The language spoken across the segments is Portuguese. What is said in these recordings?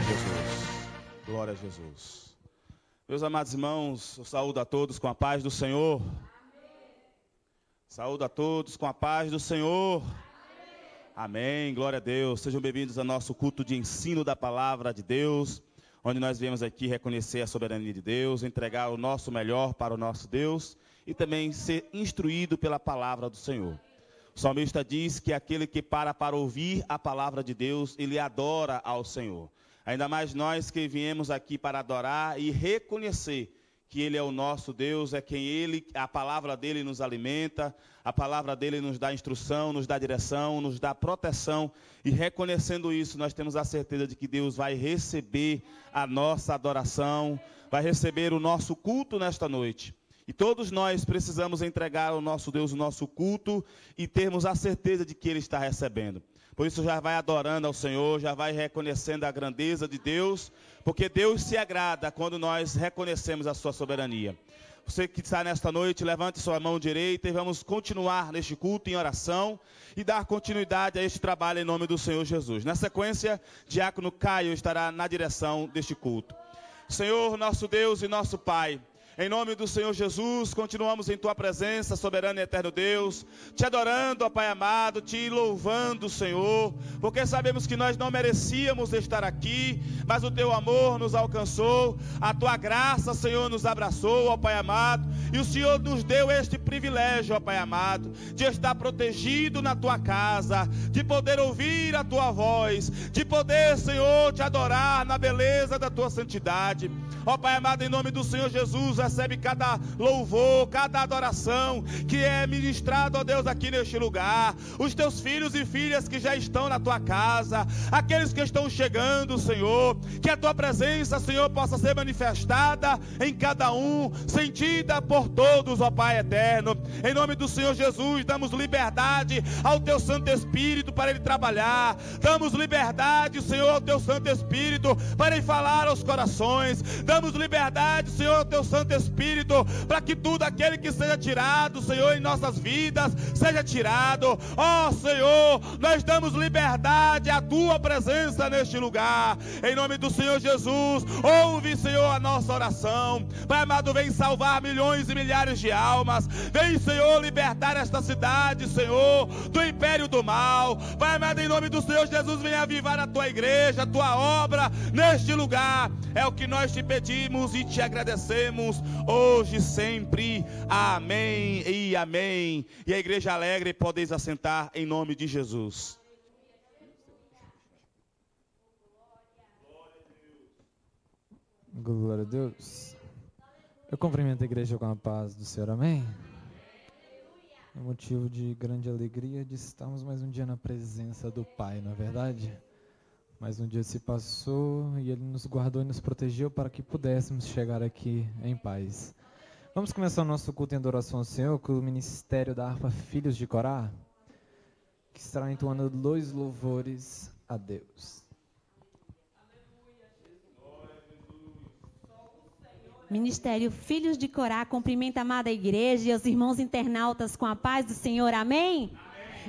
a Jesus. Glória a Jesus. Meus amados irmãos, eu saúdo a todos com a paz do Senhor. Saúdo a todos com a paz do Senhor. Amém. Glória a Deus. Sejam bem-vindos ao nosso culto de ensino da palavra de Deus, onde nós viemos aqui reconhecer a soberania de Deus, entregar o nosso melhor para o nosso Deus e também ser instruído pela palavra do Senhor. O salmista diz que aquele que para ouvir a palavra de Deus, ele adora ao Senhor. Ainda mais nós que viemos aqui para adorar e reconhecer que Ele é o nosso Deus, é quem Ele, a palavra dEle nos alimenta, a palavra dEle nos dá instrução, nos dá direção, nos dá proteção. E reconhecendo isso, nós temos a certeza de que Deus vai receber a nossa adoração, vai receber o nosso culto nesta noite. E todos nós precisamos entregar ao nosso Deus o nosso culto e termos a certeza de que Ele está recebendo. Por isso já vai adorando ao Senhor, já vai reconhecendo a grandeza de Deus, porque Deus se agrada quando nós reconhecemos a sua soberania. Você que está nesta noite, levante sua mão direita e vamos continuar neste culto em oração e dar continuidade a este trabalho em nome do Senhor Jesus. Na sequência, Diácono Caio estará na direção deste culto. Senhor, nosso Deus e nosso Pai, em nome do Senhor Jesus, continuamos em Tua presença, soberano e eterno Deus, Te adorando, ó Pai amado, Te louvando, Senhor, porque sabemos que nós não merecíamos estar aqui, mas o Teu amor nos alcançou, a Tua graça, Senhor, nos abraçou, ó Pai amado, e o Senhor nos deu este privilégio, ó Pai amado, de estar protegido na Tua casa, de poder ouvir a Tua voz, de poder, Senhor, Te adorar na beleza da Tua santidade. Ó Pai amado, em nome do Senhor Jesus, recebe cada louvor, cada adoração que é ministrado, ó Deus, aqui neste lugar. Os Teus filhos e filhas que já estão na Tua casa, aqueles que estão chegando, Senhor, que a Tua presença, Senhor, possa ser manifestada em cada um, sentida por todos, ó Pai eterno. Em nome do Senhor Jesus, damos liberdade ao Teu Santo Espírito para Ele trabalhar. Damos liberdade, Senhor, ao Teu Santo Espírito para Ele falar aos corações. Damos liberdade, Senhor, ao Teu Santo Espírito, para que tudo aquele que seja tirado, Senhor, em nossas vidas, seja tirado. Ó Senhor, nós damos liberdade à Tua presença neste lugar. Em nome do Senhor Jesus, ouve, Senhor, a nossa oração. Pai amado, vem salvar milhões e milhares de almas. Vem, Senhor, libertar esta cidade, Senhor, do império do mal. Pai amado, em nome do Senhor Jesus, vem avivar a Tua igreja, a Tua obra neste lugar. É o que nós te pedimos e te agradecemos hoje e sempre. Amém e amém. E a igreja alegre, podeis assentar em nome de Jesus. Glória a Deus. Eu cumprimento a igreja com a paz do Senhor, amém? É motivo de grande alegria de estarmos mais um dia na presença do Pai, não é verdade? Mais um dia se passou e Ele nos guardou e nos protegeu para que pudéssemos chegar aqui em paz. Vamos começar o nosso culto em adoração ao Senhor com o ministério da harpa Filhos de Corá, que estará entoando 2 louvores a Deus. Ministério Filhos de Corá cumprimenta a amada igreja e os irmãos internautas com a paz do Senhor, amém?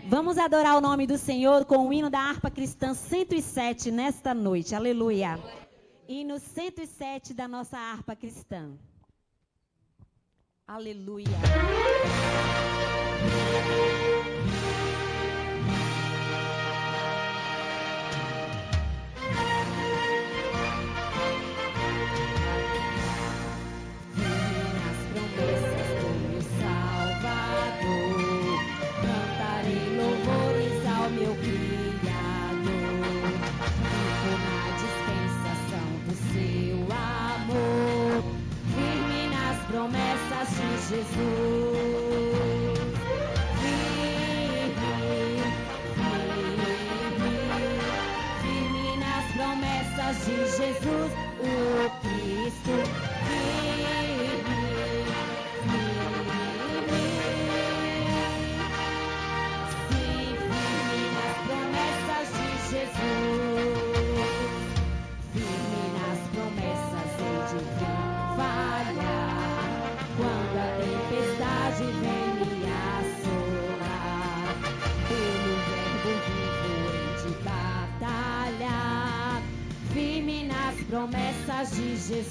Vamos adorar o nome do Senhor com o hino da harpa cristã 107 nesta noite, aleluia. Hino 107 da nossa harpa cristã. Aleluia. Promessas de Jesus, firme nas promessas de Jesus, o Cristo, sim, firme nas promessas de Jesus, firme nas promessas de falhar. Quando a tempestade vem me assolar, pelo verbo vivo hei de batalhar, firme promessas de Jesus.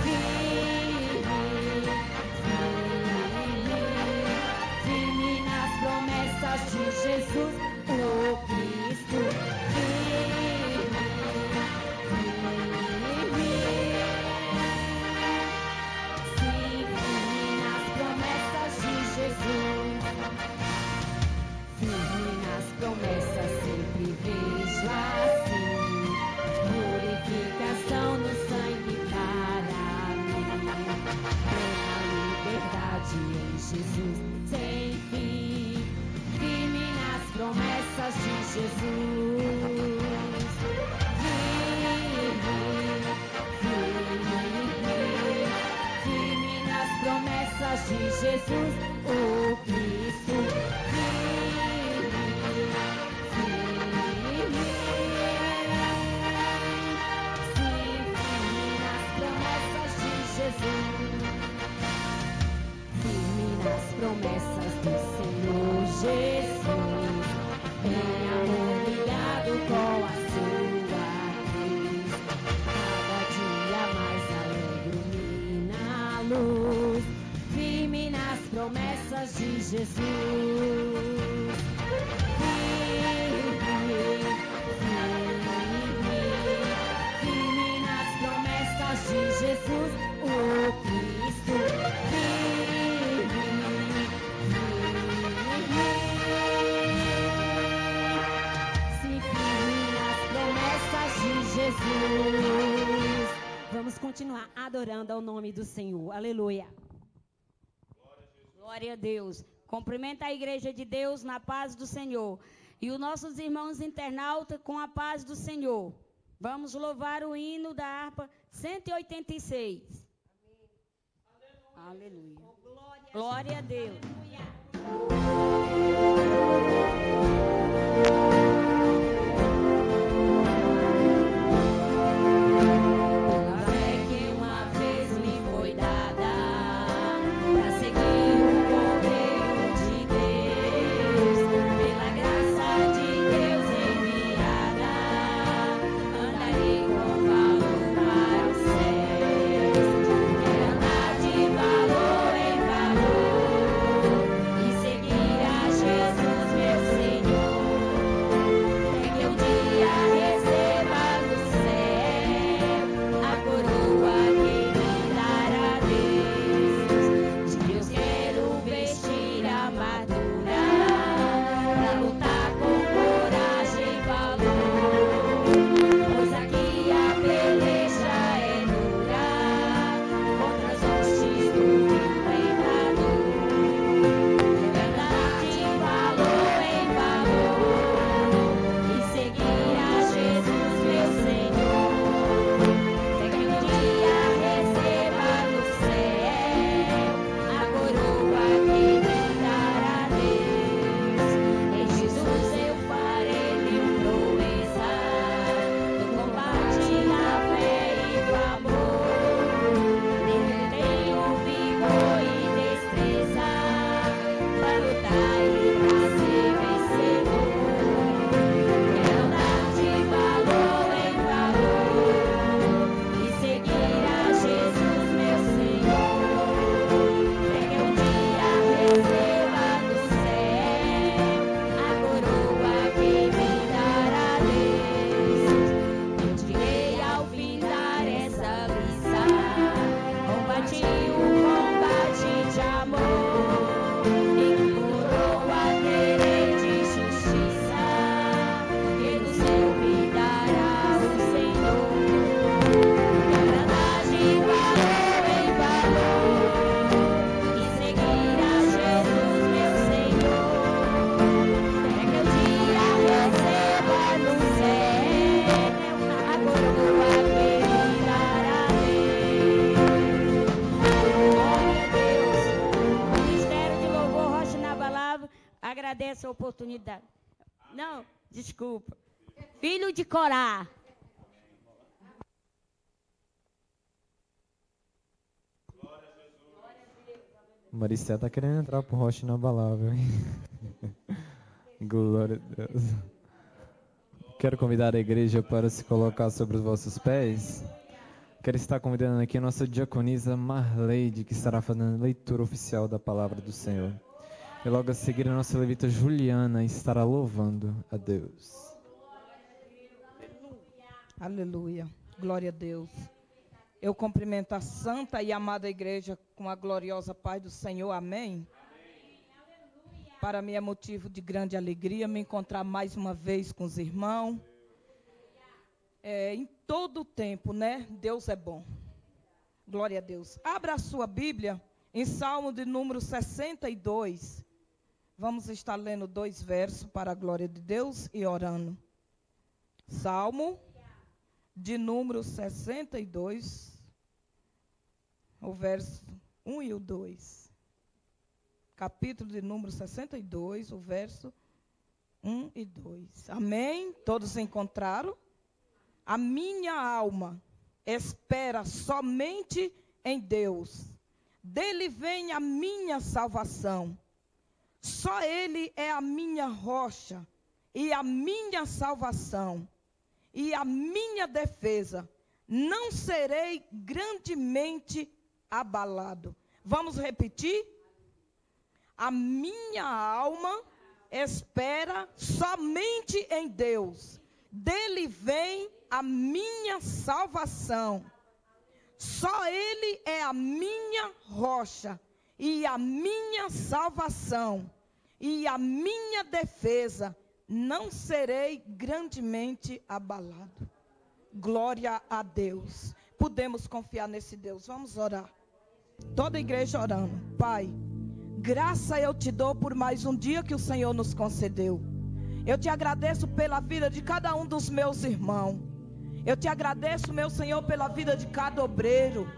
Firme, firme nas promessas de Jesus, o Cristo. Firme nas promessas, sempre vejo assim, purificação no sangue para mim, plena liberdade em Jesus, sem fim, firme nas promessas de Jesus. Firme nas promessas de Jesus, o Cristo. Firme nas promessas do Senhor Jesus, em amor ligado com a sua cruz, cada dia mais alegre na luz, firme nas promessas de Jesus. Firme nas promessas de Jesus, o Cristo. Jesus. Vamos continuar adorando ao nome do Senhor. Aleluia. Glória a Deus. Cumprimenta a igreja de Deus na paz do Senhor. E os nossos irmãos internautas com a paz do Senhor. Vamos louvar o hino da harpa 186. Amém. Aleluia. Oh, glória a Deus. Agradece a oportunidade. Não, desculpa. Filho de Corá. Maricé tá querendo entrar pro Rocha Inabalável, hein? Glória a Deus. Quero convidar a igreja para se colocar sobre os vossos pés. Quero estar convidando aqui a nossa diaconisa Marleide, que estará fazendo leitura oficial da palavra do Senhor. E logo a seguir a nossa levita Juliana estará louvando a Deus. Aleluia. Glória a Deus. Eu cumprimento a santa e amada igreja com a gloriosa paz do Senhor. Amém. Para mim é motivo de grande alegria me encontrar mais uma vez com os irmãos. Em todo o tempo, né? Deus é bom. Glória a Deus. Abra a sua Bíblia em Salmo de número 62. Vamos estar lendo 2 versos para a glória de Deus e orando. Salmo de número 62, o verso 1 e o 2. Capítulo de número 62, o verso 1 e 2. Amém? Todos encontraram? A minha alma espera somente em Deus. Dele vem a minha salvação. Só Ele é a minha rocha e a minha salvação e a minha defesa. Não serei grandemente abalado. Vamos repetir? A minha alma espera somente em Deus. Dele vem a minha salvação. Só Ele é a minha rocha e a minha salvação e a minha defesa. Não serei grandemente abalado. Glória a Deus. Podemos confiar nesse Deus. Vamos orar. Toda a igreja orando. Pai, graça eu te dou por mais um dia que o Senhor nos concedeu. Eu te agradeço pela vida de cada um dos meus irmãos. Eu te agradeço, meu Senhor, pela vida de cada obreiro.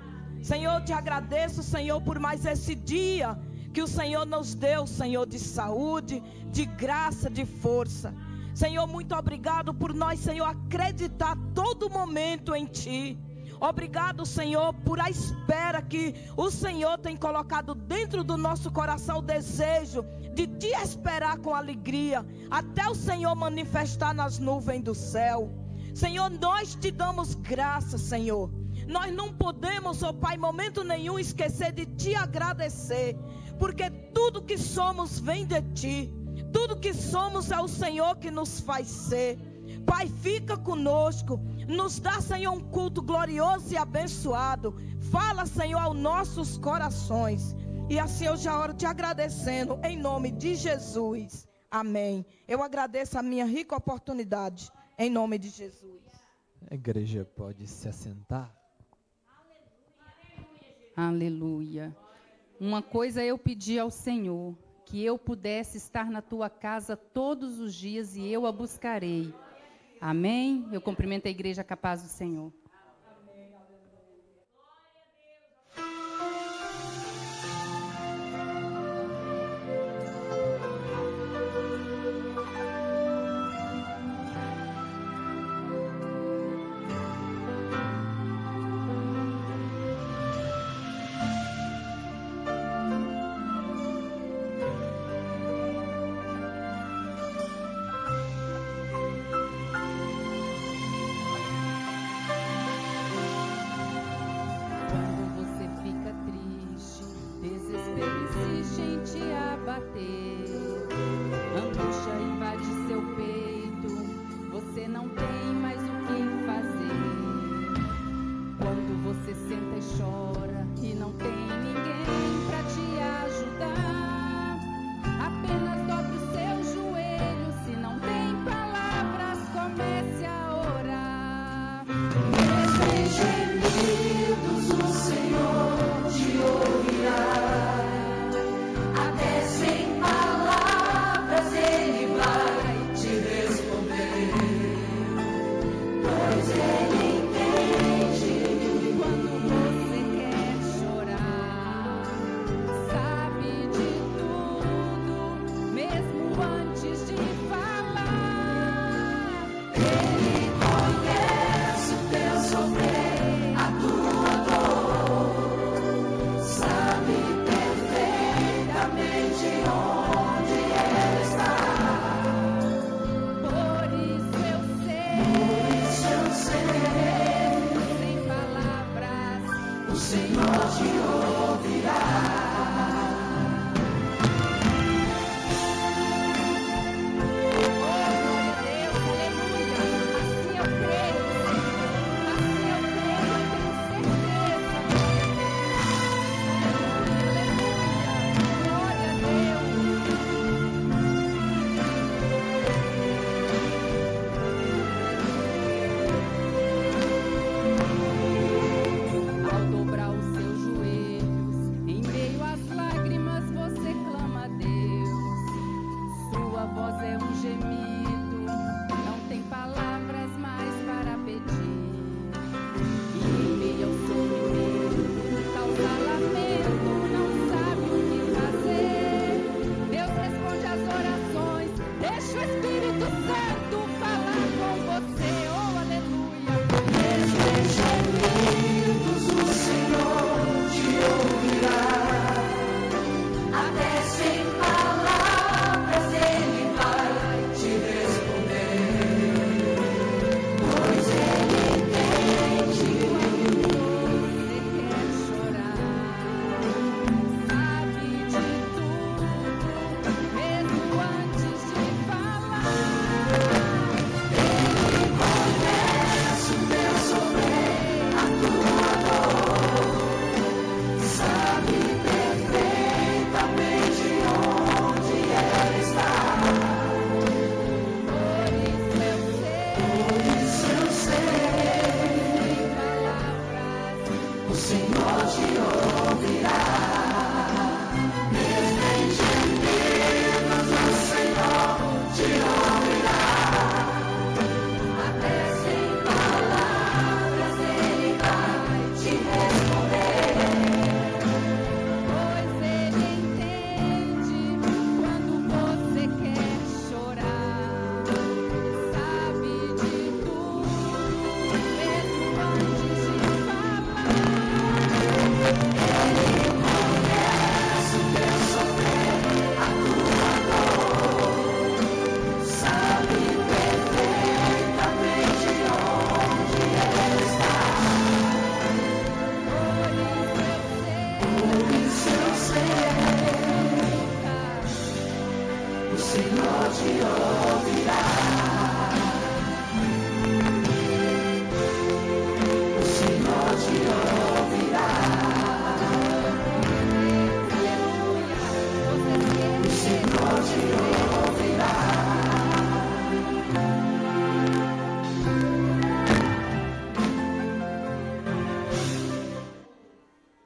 Senhor, eu te agradeço, Senhor, por mais esse dia que o Senhor nos deu, Senhor, de saúde, de graça, de força. Senhor, muito obrigado por nós, Senhor, acreditar todo momento em Ti. Obrigado, Senhor, por a espera que o Senhor tem colocado dentro do nosso coração, o desejo de Te esperar com alegria, até o Senhor manifestar nas nuvens do céu. Senhor, nós Te damos graça, Senhor. Nós não podemos, ó Pai, em momento nenhum esquecer de Te agradecer, porque tudo que somos vem de Ti. Tudo que somos é o Senhor que nos faz ser. Pai, fica conosco. Nos dá, Senhor, um culto glorioso e abençoado. Fala, Senhor, aos nossos corações. E assim eu já oro te agradecendo, em nome de Jesus. Amém. Eu agradeço a minha rica oportunidade, em nome de Jesus. A igreja pode se assentar. Aleluia. Uma coisa eu pedi ao Senhor, que eu pudesse estar na tua casa todos os dias e eu a buscarei. Amém? Eu cumprimento a igreja com a paz do Senhor.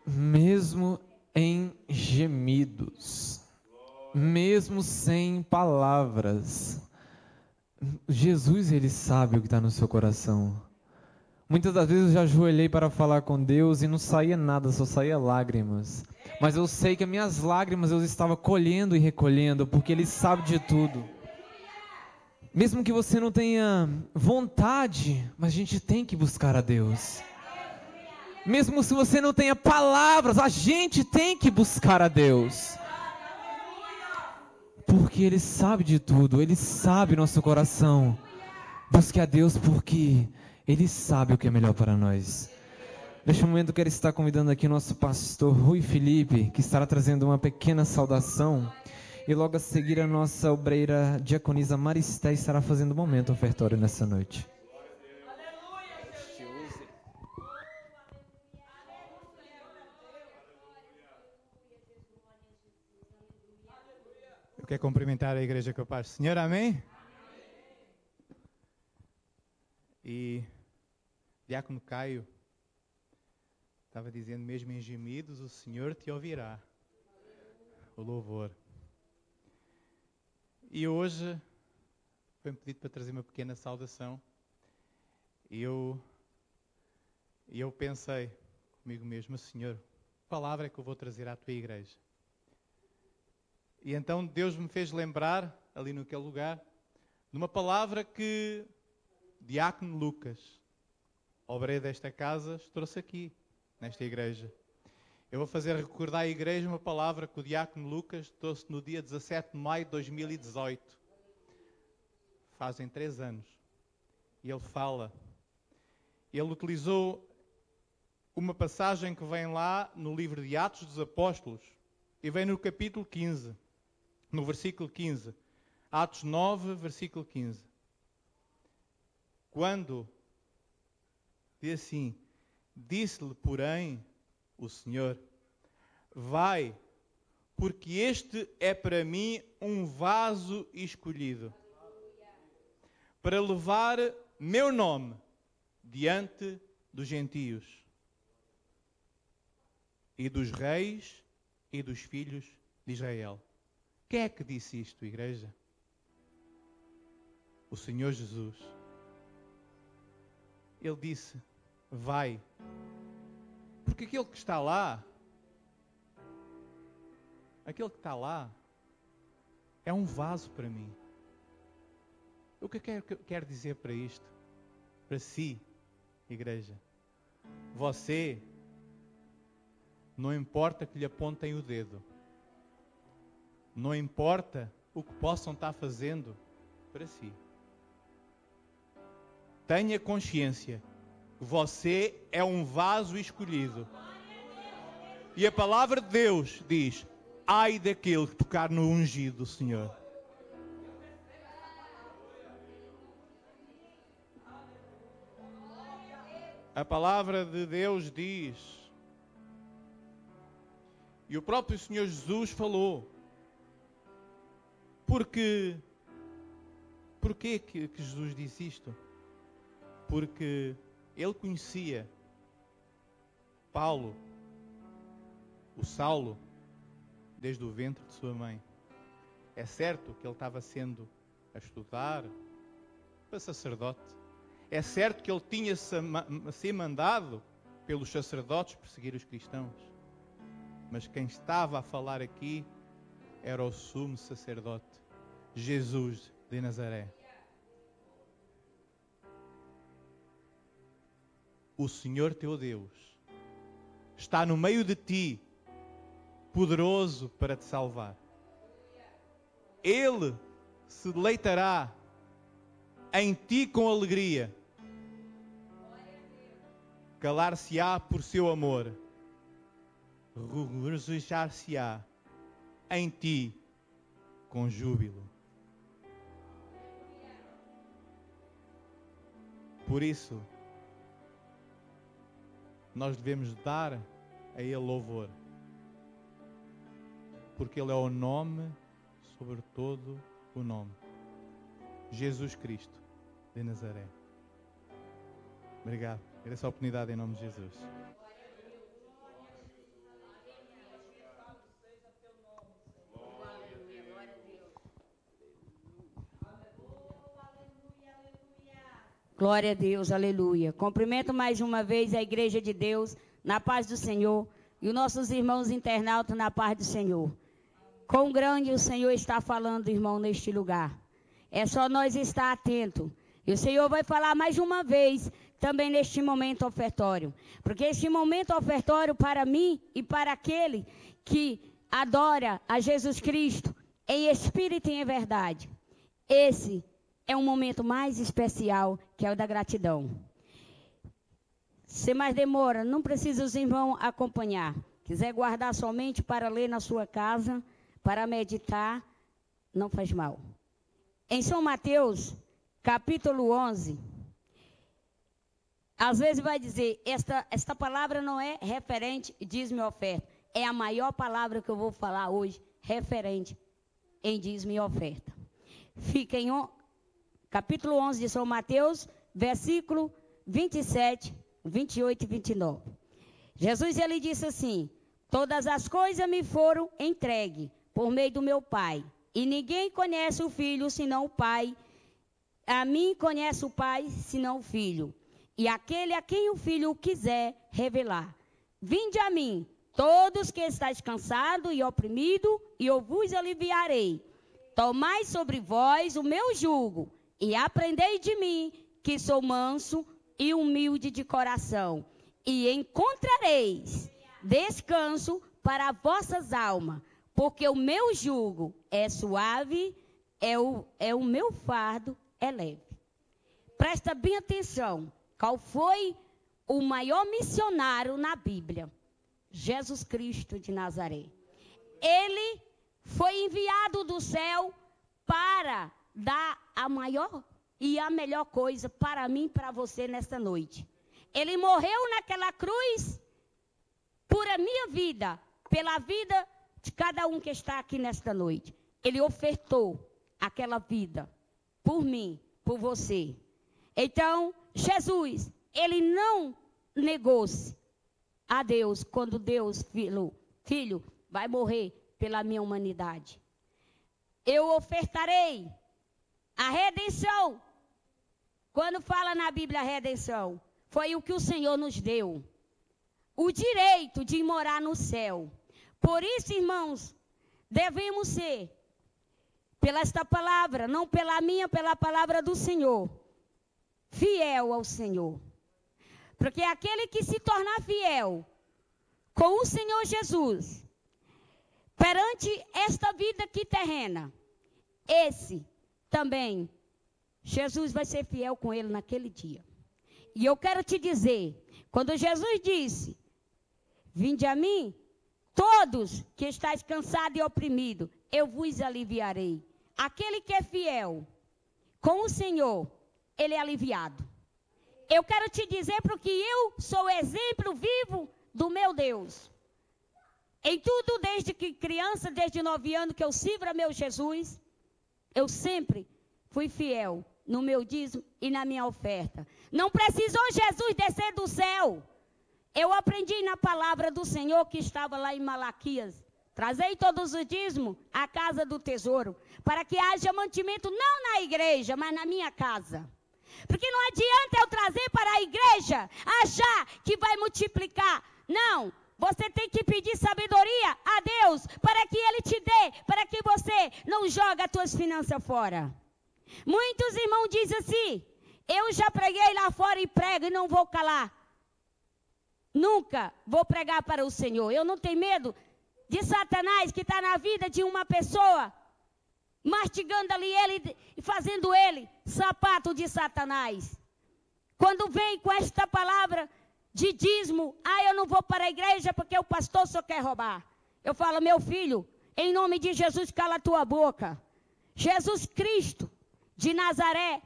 Mesmo em gemidos, mesmo sem palavras, Jesus, ele sabe o que está no seu coração. Muitas das vezes eu já ajoelhei para falar com Deus e não saía nada, só saía lágrimas. Mas eu sei que as minhas lágrimas eu estava colhendo e recolhendo, porque Ele sabe de tudo. Mesmo que você não tenha vontade, mas a gente tem que buscar a Deus. Mesmo se você não tenha palavras, a gente tem que buscar a Deus. Porque Ele sabe de tudo, Ele sabe nosso coração. Busque a Deus porque Ele sabe o que é melhor para nós. Neste momento eu quero estar convidando aqui o nosso pastor Rui Felipe, que estará trazendo uma pequena saudação. E logo a seguir a nossa obreira diaconisa Maristé estará fazendo um momento ofertório nessa noite. Eu quero cumprimentar a igreja com a paz do Senhor, amém? E Diácono Caio estava dizendo, mesmo em gemidos, o Senhor te ouvirá. O louvor. E hoje foi-me pedido para trazer uma pequena saudação. E eu pensei comigo mesmo, Senhor, que palavra é que eu vou trazer à tua igreja? E então Deus me fez lembrar, ali naquele lugar, de uma palavra que Diácono Lucas, obreiro desta casa, trouxe aqui, nesta igreja. Eu vou fazer recordar à igreja uma palavra que o Diácono Lucas trouxe no dia 17 de maio de 2018. Fazem 3 anos. E ele fala. Ele utilizou uma passagem que vem lá no livro de Atos dos Apóstolos. E vem no capítulo 15. No versículo 15. Atos 9, versículo 15. Quando diz assim, disse-lhe, porém, o Senhor, vai, porque este é para mim um vaso escolhido, para levar meu nome diante dos gentios, e dos reis e dos filhos de Israel. Quem é que disse isto, igreja? O Senhor Jesus. Ele disse, vai. Porque aquele que está lá é um vaso para mim. O que eu quero dizer para isto? Para si, igreja. Você, não importa que lhe apontem o dedo. Não importa o que possam estar fazendo para si. Tenha consciência que você é um vaso escolhido. E a palavra de Deus diz, ai daquele que tocar no ungido do Senhor. A palavra de Deus diz, e o próprio Senhor Jesus falou, porquê que Jesus disse isto? Porque ele conhecia Paulo, o Saulo, desde o ventre de sua mãe. É certo que ele estava sendo a estudar para sacerdote. É certo que ele tinha ser mandado pelos sacerdotes perseguir os cristãos. Mas quem estava a falar aqui era o sumo sacerdote, Jesus de Nazaré. O Senhor teu Deus está no meio de ti, poderoso para te salvar. Ele se deleitará em ti com alegria. Calar-se-á por seu amor. Regozijar-se-á em ti com júbilo. Por isso, nós devemos dar a Ele louvor. Porque Ele é o nome sobre todo o nome. Jesus Cristo de Nazaré. Obrigado. Era essa a oportunidade em nome de Jesus. Glória a Deus, aleluia. Cumprimento mais uma vez a igreja de Deus, na paz do Senhor, e os nossos irmãos internautas na paz do Senhor. Quão grande o Senhor está falando, irmão, neste lugar. É só nós estar atento. E o Senhor vai falar mais uma vez, também neste momento ofertório. Porque este momento ofertório para mim e para aquele que adora a Jesus Cristo em espírito e em verdade. Esse é um momento mais especial, que é o da gratidão. Se mais demora, não precisa os irmãos acompanhar. Quiser guardar somente para ler na sua casa, para meditar, não faz mal. Em São Mateus, capítulo 11, às vezes vai dizer, esta palavra não é referente, dízimo e oferta. É a maior palavra que eu vou falar hoje, referente em dízimo e oferta. Fica em capítulo 11 de São Mateus, versículo 27, 28 e 29. Jesus, ele disse assim: todas as coisas me foram entregues por meio do meu Pai, e ninguém conhece o Filho senão o Pai. A mim conhece o Pai senão o Filho, e aquele a quem o Filho quiser revelar. Vinde a mim, todos que estáis cansados e oprimidos, e eu vos aliviarei. Tomai sobre vós o meu jugo, e aprendei de mim, que sou manso e humilde de coração, e encontrareis descanso para vossas almas, porque o meu jugo é suave, o meu fardo é leve. Presta bem atenção, qual foi o maior missionário na Bíblia? Jesus Cristo de Nazaré. Ele foi enviado do céu para dar a maior e a melhor coisa para mim e para você nesta noite. Ele morreu naquela cruz por a minha vida, pela vida de cada um que está aqui nesta noite. Ele ofertou aquela vida por mim, por você. Então, Jesus, ele não negou-se a Deus quando Deus falou: filho, vai morrer pela minha humanidade. Eu ofertarei a redenção. Quando fala na Bíblia redenção, foi o que o Senhor nos deu. O direito de morar no céu. Por isso, irmãos, devemos ser, pela esta palavra, não pela minha, pela palavra do Senhor, fiel ao Senhor. Porque aquele que se tornar fiel com o Senhor Jesus, perante esta vida aqui terrena, esse também, Jesus vai ser fiel com ele naquele dia. E eu quero te dizer, quando Jesus disse: vinde a mim, todos que estáis cansados e oprimidos, eu vos aliviarei. Aquele que é fiel com o Senhor, ele é aliviado. Eu quero te dizer porque eu sou exemplo vivo do meu Deus. Em tudo, desde que criança, desde 9 anos que eu sirvo a meu Jesus, eu sempre fui fiel no meu dízimo e na minha oferta. Não precisou Jesus descer do céu. Eu aprendi na palavra do Senhor que estava lá em Malaquias. Trazei todos os dízimos à casa do tesouro, para que haja mantimento não na igreja, mas na minha casa. Porque não adianta eu trazer para a igreja, achar que vai multiplicar. Não, você tem que pedir sabedoria a Deus, para que Ele te dê, para que você não jogue as tuas finanças fora. Muitos irmãos dizem assim: eu já preguei lá fora e prego e não vou calar. Nunca vou pregar para o Senhor. Eu não tenho medo de Satanás que está na vida de uma pessoa, mastigando ali ele e fazendo ele sapato de Satanás. Quando vem com esta palavra de dízimo: eu não vou para a igreja porque o pastor só quer roubar. Eu falo: meu filho, em nome de Jesus, cala a tua boca. Jesus Cristo de Nazaré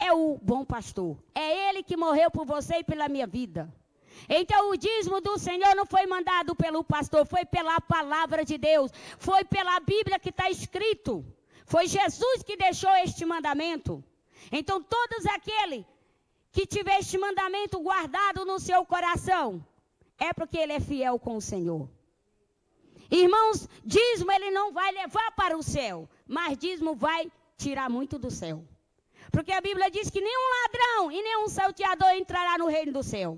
é o bom pastor. É ele que morreu por você e pela minha vida. Então o dízimo do Senhor não foi mandado pelo pastor, foi pela palavra de Deus. Foi pela Bíblia que está escrito. Foi Jesus que deixou este mandamento. Então todos aqueles que tiver este mandamento guardado no seu coração, é porque ele é fiel com o Senhor. Irmãos, dízimo ele não vai levar para o céu, mas dízimo vai tirar muito do céu. Porque a Bíblia diz que nenhum ladrão e nenhum salteador entrará no reino do céu.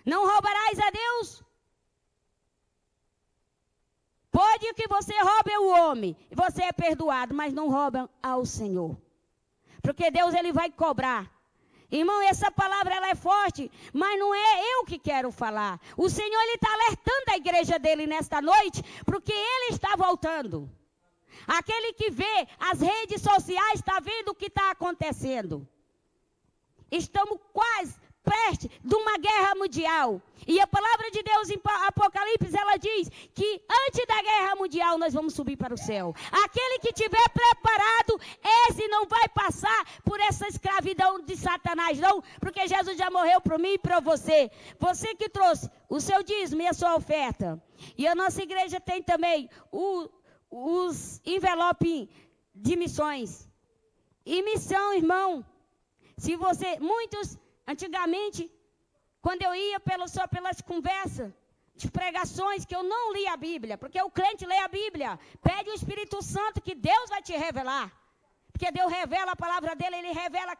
Não roubarás a Deus? Pode que você roube o homem, você é perdoado, mas não rouba ao Senhor. Porque Deus ele vai cobrar. Irmão, essa palavra ela é forte, mas não é eu que quero falar. O Senhor ele está alertando a igreja dele nesta noite, porque ele está voltando. Aquele que vê as redes sociais está vendo o que está acontecendo. Estamos quase perto de uma guerra mundial. E a palavra de Deus em Apocalipse, ela diz que antes da guerra mundial nós vamos subir para o céu. Aquele que estiver preparado, esse não vai passar por essa escravidão de Satanás, não. Porque Jesus já morreu por mim e para você. Você que trouxe o seu dízimo e a sua oferta. E a nossa igreja tem também os envelopes de missões. E missão, irmão, se você, muitos, antigamente, quando eu ia só pelas conversas, de pregações, que eu não lia a Bíblia, porque o crente lê a Bíblia, pede o Espírito Santo que Deus vai te revelar, porque Deus revela a palavra dele, ele revela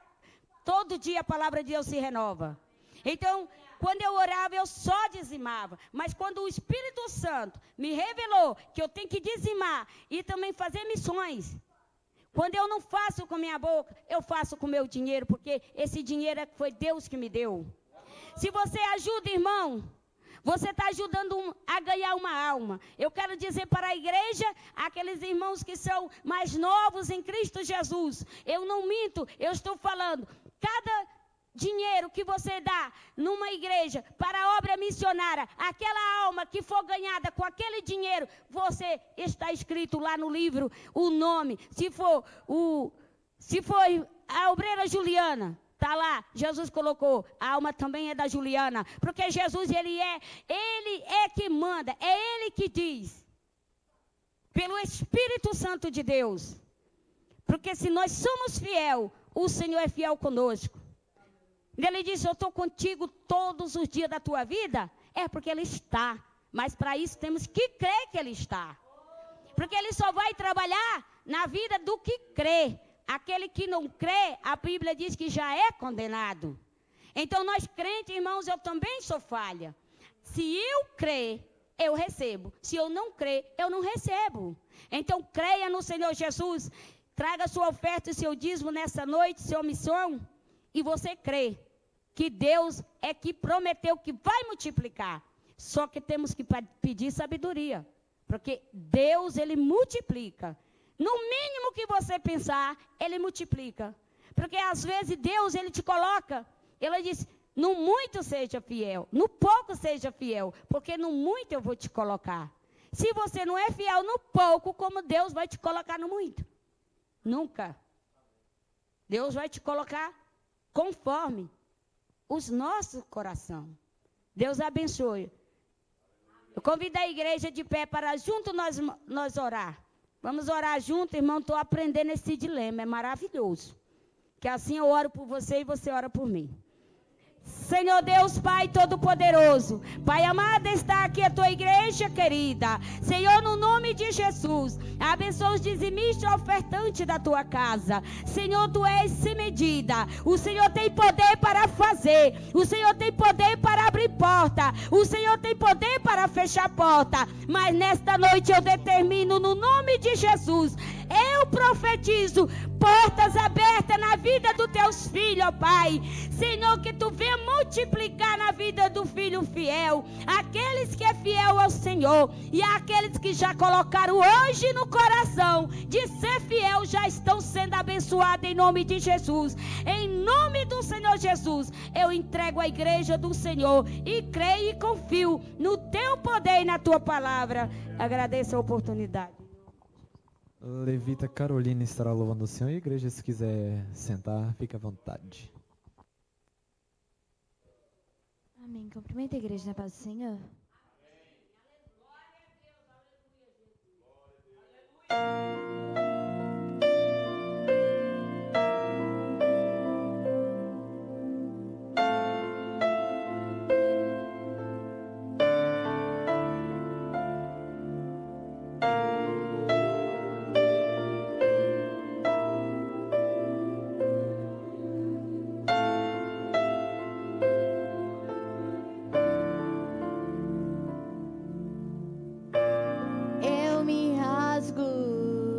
todo dia a palavra de Deus se renova. Então, quando eu orava, eu só dizimava, mas quando o Espírito Santo me revelou que eu tenho que dizimar e também fazer missões, quando eu não faço com minha boca, eu faço com meu dinheiro, porque esse dinheiro foi Deus que me deu. Se você ajuda, irmão, você está ajudando a ganhar uma alma. Eu quero dizer para a igreja, aqueles irmãos que são mais novos em Cristo Jesus, eu não minto, eu estou falando, cada dinheiro que você dá numa igreja para a obra missionária, aquela alma que for ganhada com aquele dinheiro, você está escrito lá no livro o nome. Se for a obreira Juliana, está lá, Jesus colocou, a alma também é da Juliana, porque Jesus ele é que manda, é ele que diz, pelo Espírito Santo de Deus, porque se nós somos fiel, o Senhor é fiel conosco. Ele disse, eu estou contigo todos os dias da tua vida, é porque ele está, mas para isso temos que crer que ele está, porque ele só vai trabalhar na vida do que crê. Aquele que não crê, a Bíblia diz que já é condenado. Então nós crentes, irmãos, eu também sou falha. Se eu crer, eu recebo. Se eu não crer, eu não recebo. Então creia no Senhor Jesus. Traga sua oferta e seu dízimo nessa noite, sua missão. E você crê que Deus é que prometeu que vai multiplicar. Só que temos que pedir sabedoria. Porque Deus, ele multiplica. No mínimo que você pensar, ele multiplica. Porque às vezes Deus, ele te coloca, ele diz, no muito seja fiel, no pouco seja fiel, porque no muito eu vou te colocar. Se você não é fiel no pouco, como Deus vai te colocar no muito? Nunca. Deus vai te colocar conforme os nossos corações. Deus abençoe. Eu convido a igreja de pé para junto nós orar. Vamos orar junto, irmão, estou aprendendo esse dilema, é maravilhoso. Que assim eu oro por você e você ora por mim. Senhor Deus, Pai Todo-Poderoso, Pai amado, está aqui a tua igreja querida. Senhor, no nome de Jesus, abençoa os dizimistas e ofertantes da tua casa. Senhor, tu és sem medida. O Senhor tem poder para fazer. O Senhor tem poder para abrir porta. O Senhor tem poder para fechar porta. Mas nesta noite eu determino no nome de Jesus, eu profetizo portas abertas na vida dos teus filhos, ó Pai. Senhor, que tu venha multiplicar na vida do filho fiel, aqueles que é fiel ao Senhor e aqueles que já colocaram hoje no coração de ser fiel, já estão sendo abençoados em nome de Jesus. Em nome do Senhor Jesus, eu entrego a igreja do Senhor e creio e confio no teu poder e na tua palavra. Agradeço a oportunidade. Levita Carolina estará louvando o Senhor. E a igreja, se quiser sentar, fica à vontade. Amém. Cumprimenta a igreja na paz do Senhor. Eu me rasgo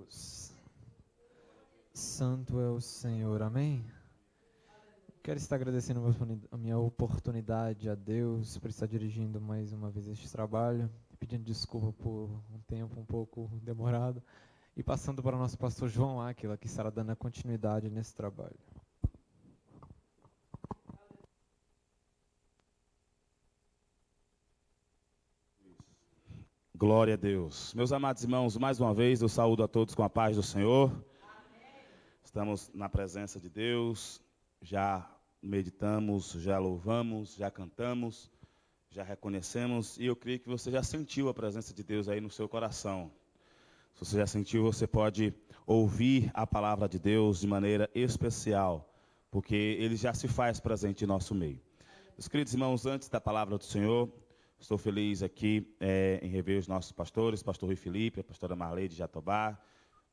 Deus. Santo é o Senhor, amém? Quero estar agradecendo a minha oportunidade a Deus por estar dirigindo mais uma vez este trabalho, pedindo desculpa por um tempo um pouco demorado e passando para o nosso pastor João Áquila, que estará dando a continuidade nesse trabalho. Glória a Deus. Meus amados irmãos, mais uma vez eu saúdo a todos com a paz do Senhor. Estamos na presença de Deus, já meditamos, já louvamos, já cantamos, já reconhecemos e eu creio que você já sentiu a presença de Deus aí no seu coração. Se você já sentiu, você pode ouvir a palavra de Deus de maneira especial, porque Ele já se faz presente em nosso meio. Meus queridos irmãos, antes da palavra do Senhor, estou feliz aqui em rever os nossos pastores, pastor Rui Felipe, a pastora Marley de Jatobá,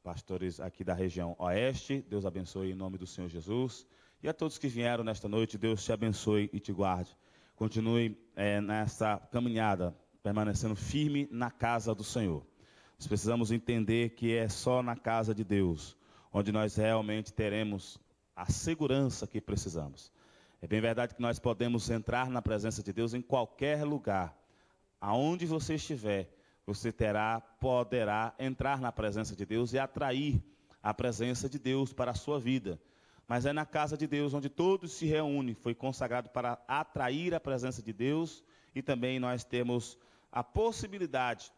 pastores aqui da região oeste. Deus abençoe em nome do Senhor Jesus. E a todos que vieram nesta noite, Deus te abençoe e te guarde. Continue nessa caminhada, permanecendo firme na casa do Senhor. Nós precisamos entender que é só na casa de Deus onde nós realmente teremos a segurança que precisamos. É bem verdade que nós podemos entrar na presença de Deus em qualquer lugar. Aonde você estiver, você poderá entrar na presença de Deus e atrair a presença de Deus para a sua vida. Mas é na casa de Deus onde todos se reúnem, foi consagrado para atrair a presença de Deus e também nós temos a possibilidade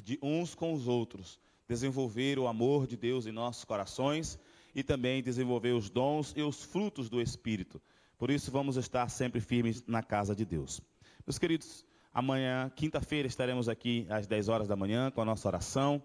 de uns com os outros desenvolver o amor de Deus em nossos corações e também desenvolver os dons e os frutos do Espírito. Por isso vamos estar sempre firmes na casa de Deus. Meus queridos, amanhã, quinta-feira, estaremos aqui às 10 horas da manhã com a nossa oração.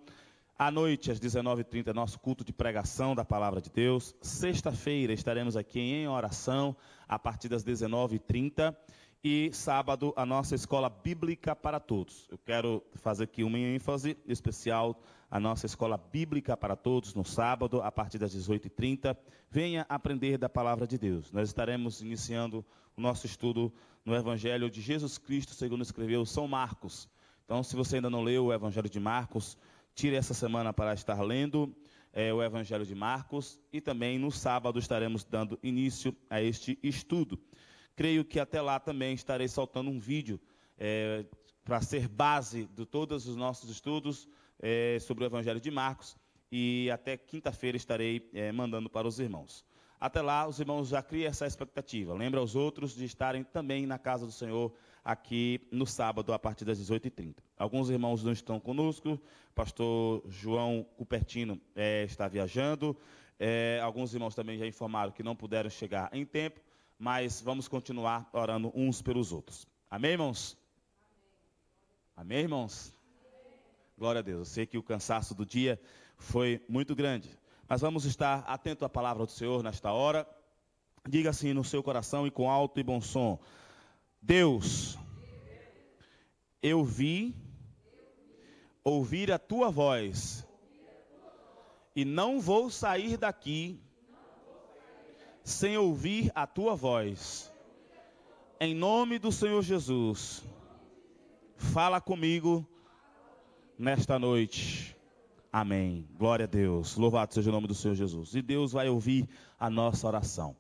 À noite, às 19h30, nosso culto de pregação da Palavra de Deus. Sexta-feira, estaremos aqui em oração a partir das 19h30. E sábado, a nossa escola bíblica para todos. Eu quero fazer aqui uma ênfase especial, a nossa escola bíblica para todos, no sábado, a partir das 18h30. Venha aprender da Palavra de Deus. Nós estaremos iniciando o nosso estudo no Evangelho de Jesus Cristo, segundo escreveu São Marcos. Então, se você ainda não leu o Evangelho de Marcos, tire essa semana para estar lendo o Evangelho de Marcos. E também no sábado estaremos dando início a este estudo. Creio que até lá também estarei soltando um vídeo para ser base de todos os nossos estudos sobre o Evangelho de Marcos. E até quinta-feira estarei mandando para os irmãos. Até lá, os irmãos já criam essa expectativa. Lembra aos outros de estarem também na casa do Senhor aqui no sábado, a partir das 18h30. Alguns irmãos não estão conosco. Pastor João Cupertino está viajando. Alguns irmãos também já informaram que não puderam chegar em tempo. Mas vamos continuar orando uns pelos outros. Amém, irmãos? Amém, irmãos? Glória a Deus. Eu sei que o cansaço do dia foi muito grande. Mas vamos estar atentos à palavra do Senhor nesta hora. Diga assim no seu coração e com alto e bom som. Deus, eu vi ouvir a tua voz e não vou sair daqui sem ouvir a tua voz. Em nome do Senhor Jesus, fala comigo nesta noite. Amém. Glória a Deus. Louvado seja o nome do Senhor Jesus. E Deus vai ouvir a nossa oração.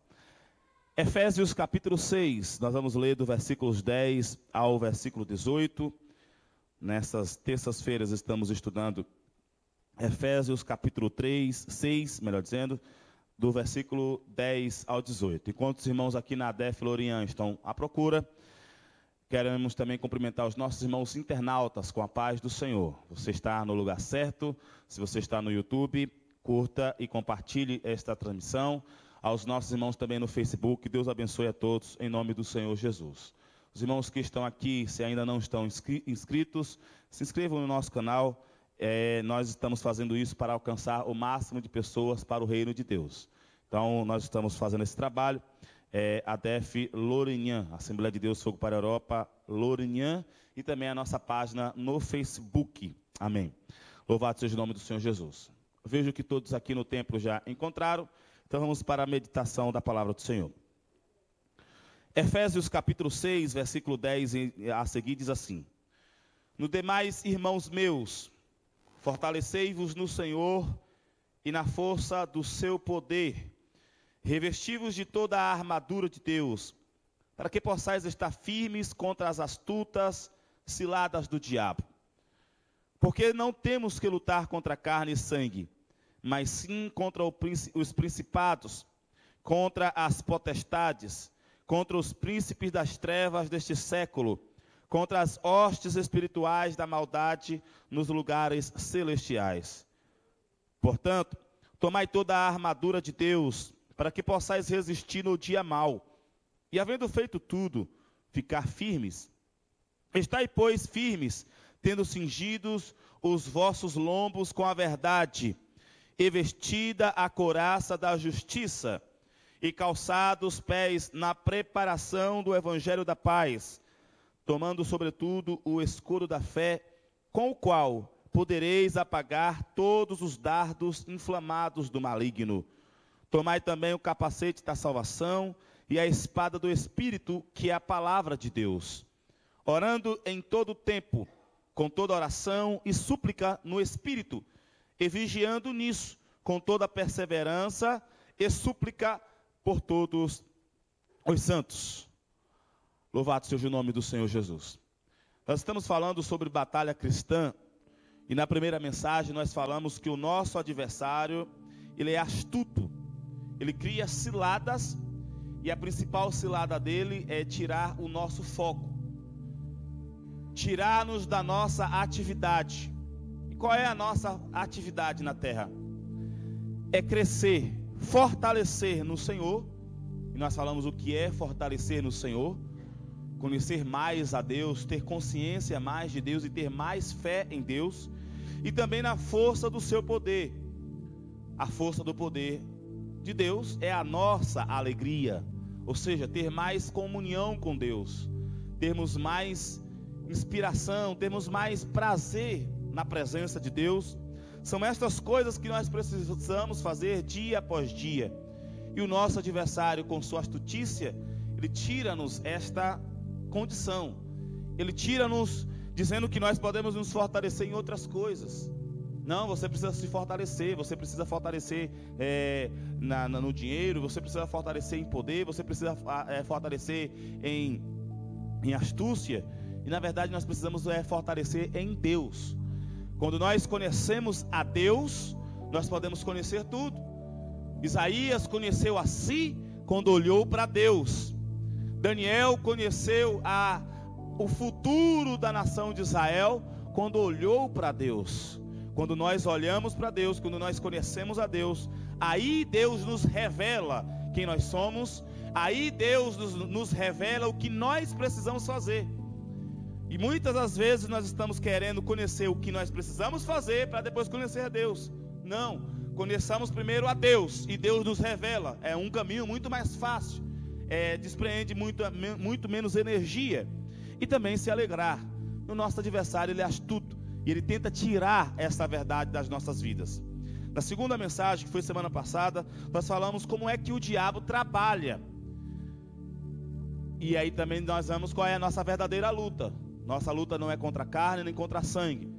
Efésios capítulo 6, nós vamos ler do versículos 10 ao versículo 18. Nessas terças-feiras estamos estudando Efésios capítulo 6, melhor dizendo, do versículo 10 ao 18. Enquanto os irmãos aqui na ADEF Lorian estão à procura, queremos também cumprimentar os nossos irmãos internautas com a paz do Senhor. Você está no lugar certo. Se você está no YouTube, curta e compartilhe esta transmissão. Aos nossos irmãos também no Facebook, Deus abençoe a todos em nome do Senhor Jesus. Os irmãos que estão aqui, se ainda não estão inscritos, se inscrevam no nosso canal. Nós estamos fazendo isso para alcançar o máximo de pessoas para o reino de Deus. Então, nós estamos fazendo esse trabalho. ADEF Lorian, Assembleia de Deus Fogo para a Europa, Lorian, e também a nossa página no Facebook. Amém. Louvado seja o nome do Senhor Jesus. Vejo que todos aqui no templo já encontraram, então vamos para a meditação da palavra do Senhor. Efésios capítulo 6, versículo 10 a seguir diz assim: No demais, irmãos meus, Fortalecei-vos no Senhor e na força do seu poder. Revesti-vos de toda a armadura de Deus, para que possais estar firmes contra as astutas ciladas do diabo. Porque não temos que lutar contra carne e sangue, mas sim contra os principados, contra as potestades, contra os príncipes das trevas deste século, contra as hostes espirituais da maldade nos lugares celestiais. Portanto, tomai toda a armadura de Deus, para que possais resistir no dia mau, e havendo feito tudo, ficar firmes. Estai, pois, firmes, tendo cingidos os vossos lombos com a verdade, e vestida a couraça da justiça, e calçados os pés na preparação do evangelho da paz, tomando sobretudo o escudo da fé, com o qual podereis apagar todos os dardos inflamados do maligno. Tomai também o capacete da salvação e a espada do Espírito, que é a palavra de Deus, orando em todo tempo, com toda oração e súplica no Espírito, e vigiando nisso, com toda perseverança e súplica por todos os santos. Louvado seja o nome do Senhor Jesus. Nós estamos falando sobre batalha cristã, e na primeira mensagem nós falamos que o nosso adversário, ele é astuto, ele cria ciladas, e a principal cilada dele é tirar o nosso foco, tirar-nos da nossa atividade. E qual é a nossa atividade na terra? É crescer, fortalecer no Senhor. E nós falamos o que é fortalecer no Senhor: conhecer mais a Deus, ter consciência mais de Deus e ter mais fé em Deus, e também na força do seu poder. A força do poder de Deus é a nossa alegria, ou seja, ter mais comunhão com Deus, termos mais inspiração, termos mais prazer na presença de Deus. São estas coisas que nós precisamos fazer dia após dia. E o nosso adversário, com sua astutícia, ele tira-nos esta condição. Ele tira-nos dizendo que nós podemos nos fortalecer em outras coisas. Não, você precisa se fortalecer, você precisa fortalecer no dinheiro, você precisa fortalecer em poder, você precisa fortalecer em astúcia. E na verdade nós precisamos fortalecer em Deus. Quando nós conhecemos a Deus, nós podemos conhecer tudo. Isaías conheceu a si quando olhou para Deus. Daniel conheceu o futuro da nação de Israel quando olhou para Deus. Quando nós olhamos para Deus, quando nós conhecemos a Deus, aí Deus nos revela quem nós somos, aí Deus nos revela o que nós precisamos fazer. E muitas das vezes nós estamos querendo conhecer o que nós precisamos fazer para depois conhecer a Deus. Não, conheçamos primeiro a Deus e Deus nos revela. É um caminho muito mais fácil, despreende muito menos energia e também se alegrar. O nosso adversário, ele é astuto e ele tenta tirar essa verdade das nossas vidas. Na segunda mensagem, que foi semana passada, nós falamos como é que o diabo trabalha. E aí também nós vemos qual é a nossa verdadeira luta. Nossa luta não é contra a carne nem contra sangue.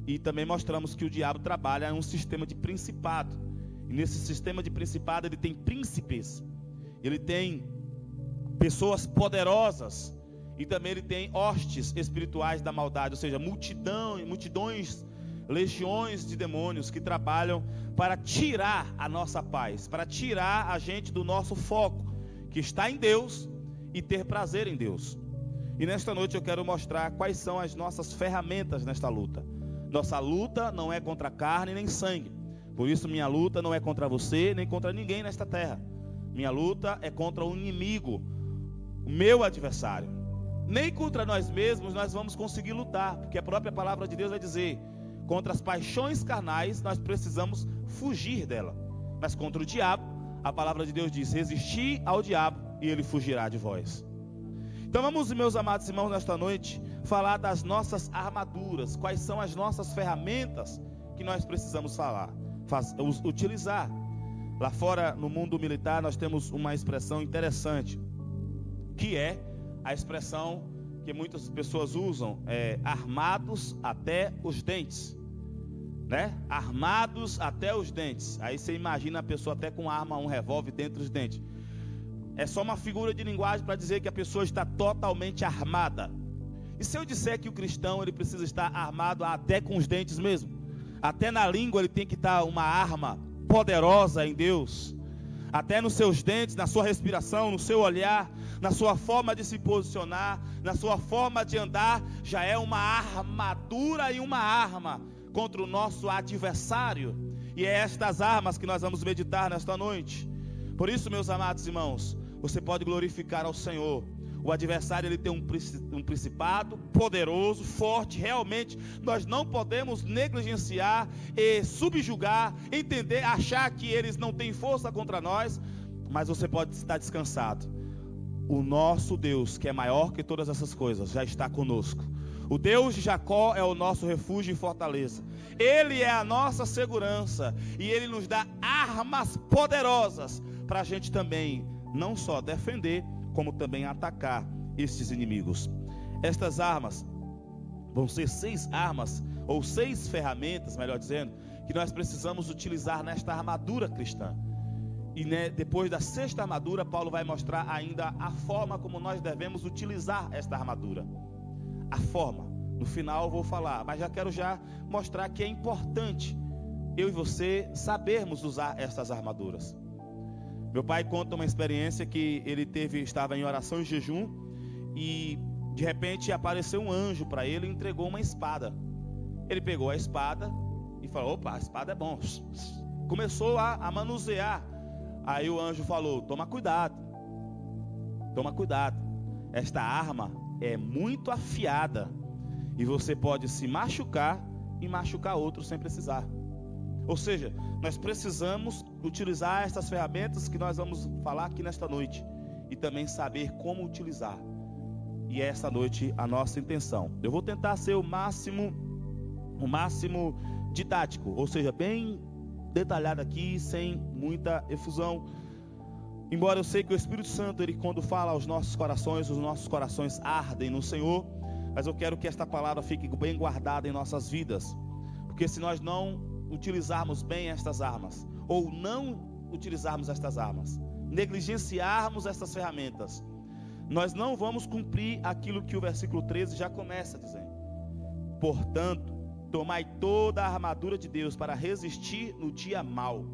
E também mostramos que o diabo trabalha em um sistema de principado. E nesse sistema de principado ele tem príncipes, ele tem pessoas poderosas, e também ele tem hostes espirituais da maldade, ou seja, multidões, legiões de demônios que trabalham para tirar a nossa paz, para tirar a gente do nosso foco, que está em Deus, e ter prazer em Deus. E nesta noite eu quero mostrar quais são as nossas ferramentas nesta luta. Nossa luta não é contra carne nem sangue. Por isso minha luta não é contra você, nem contra ninguém nesta terra. Minha luta é contra o inimigo, o meu adversário. Nem contra nós mesmos nós vamos conseguir lutar, porque a própria palavra de Deus vai dizer: contra as paixões carnais nós precisamos fugir dela. Mas contra o diabo, a palavra de Deus diz: resistir ao diabo e ele fugirá de vós. Então vamos, meus amados irmãos, nesta noite, falar das nossas armaduras. Quais são as nossas ferramentas que nós precisamos utilizar. Lá fora, no mundo militar, nós temos uma expressão interessante, que é a expressão que muitas pessoas usam, armados até os dentes. né? Armados até os dentes. Aí você imagina a pessoa até com arma, um revólver dentro dos dentes. É só uma figura de linguagem para dizer que a pessoa está totalmente armada. E se eu disser que o cristão ele precisa estar armado até com os dentes mesmo? Até na língua ele tem que estar uma arma poderosa em Deus. Até nos seus dentes, na sua respiração, no seu olhar, na sua forma de se posicionar, na sua forma de andar, já é uma armadura e uma arma contra o nosso adversário. E é estas armas que nós vamos meditar nesta noite. Por isso, meus amados irmãos, você pode glorificar ao Senhor. O adversário ele tem um principado poderoso, forte. Realmente nós não podemos negligenciar e subjugar, entender, achar que eles não têm força contra nós. Mas você pode estar descansado. O nosso Deus, que é maior que todas essas coisas, já está conosco. O Deus de Jacó é o nosso refúgio e fortaleza. Ele é a nossa segurança. E Ele nos dá armas poderosas para a gente também não só defender, como também atacar estes inimigos. Estas armas vão ser 6 armas, ou 6 ferramentas, melhor dizendo, que nós precisamos utilizar nesta armadura cristã. E depois da 6ª armadura, Paulo vai mostrar ainda a forma como nós devemos utilizar esta armadura. A forma, no final eu vou falar, mas já quero mostrar que é importante eu e você sabermos usar estas armaduras. Meu pai conta uma experiência que ele estava em oração e jejum, e de repente apareceu um anjo para ele e entregou uma espada. Ele pegou a espada e falou: opa, a espada é bom. Começou a manusear. Aí o anjo falou: toma cuidado, esta arma é muito afiada e você pode se machucar e machucar outros sem precisar. Ou seja, nós precisamos utilizar essas ferramentas que nós vamos falar aqui nesta noite e também saber como utilizar. E é esta noite a nossa intenção. Eu vou tentar ser o máximo didático, ou seja, bem detalhado aqui, sem muita efusão. Embora eu sei que o Espírito Santo, ele quando fala aos nossos corações, os nossos corações ardem no Senhor, mas eu quero que esta palavra fique bem guardada em nossas vidas, porque se nós não utilizarmos bem estas armas, ou não utilizarmos estas armas, negligenciarmos estas ferramentas, nós não vamos cumprir aquilo que o versículo 13 já começa dizendo. Portanto, tomai toda a armadura de Deus para resistir no dia mau,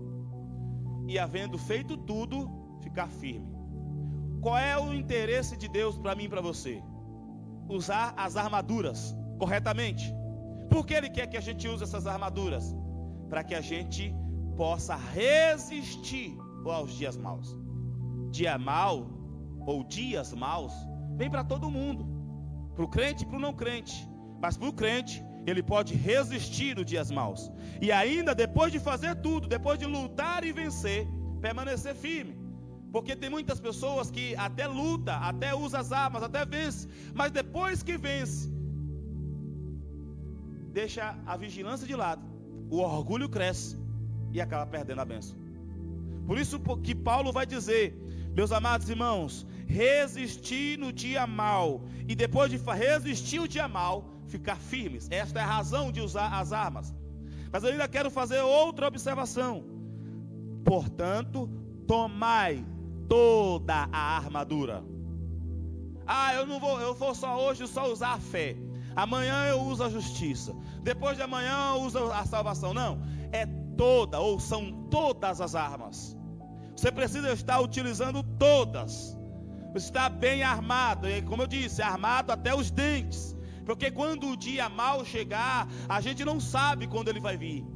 e havendo feito tudo, ficar firme. Qual é o interesse de Deus para mim e para você? Usar as armaduras corretamente. Por que Ele quer que a gente use essas armaduras? Para que a gente possa resistir aos dias maus. Dia mau, ou dias maus, vem para todo mundo. Para o crente e para o não crente. Mas para o crente, ele pode resistir nos dias maus. E ainda depois de fazer tudo, depois de lutar e vencer, permanecer firme. Porque tem muitas pessoas que até luta, até usa as armas, até vence. Mas depois que vence, deixa a vigilância de lado. O orgulho cresce e acaba perdendo a bênção. Por isso que Paulo vai dizer: meus amados irmãos, resistir no dia mau. E depois de resistir o dia mau, ficar firmes. Esta é a razão de usar as armas. Mas eu ainda quero fazer outra observação. Portanto, tomai toda a armadura. Eu vou só hoje só usar a fé. Amanhã eu uso a justiça. Depois de amanhã eu uso a salvação. Não, é toda, ou são todas as armas. Você precisa estar utilizando todas. Você está bem armado, e como eu disse, armado até os dentes. Porque quando o dia mau chegar, a gente não sabe quando ele vai vir.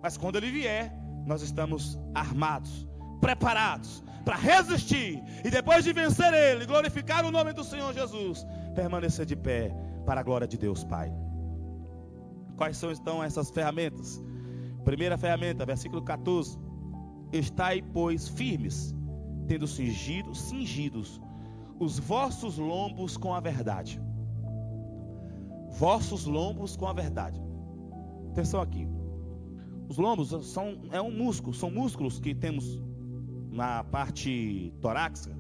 Mas quando ele vier, nós estamos armados, preparados para resistir. E depois de vencer ele, glorificar o nome do Senhor Jesus, permanecer de pé para a glória de Deus Pai. Quais são então essas ferramentas? Primeira ferramenta, versículo 14. Estai, pois, firmes, tendo cingidos os vossos lombos com a verdade. Vossos lombos com a verdade. Atenção aqui. Os lombos são músculos que temos na parte torácica,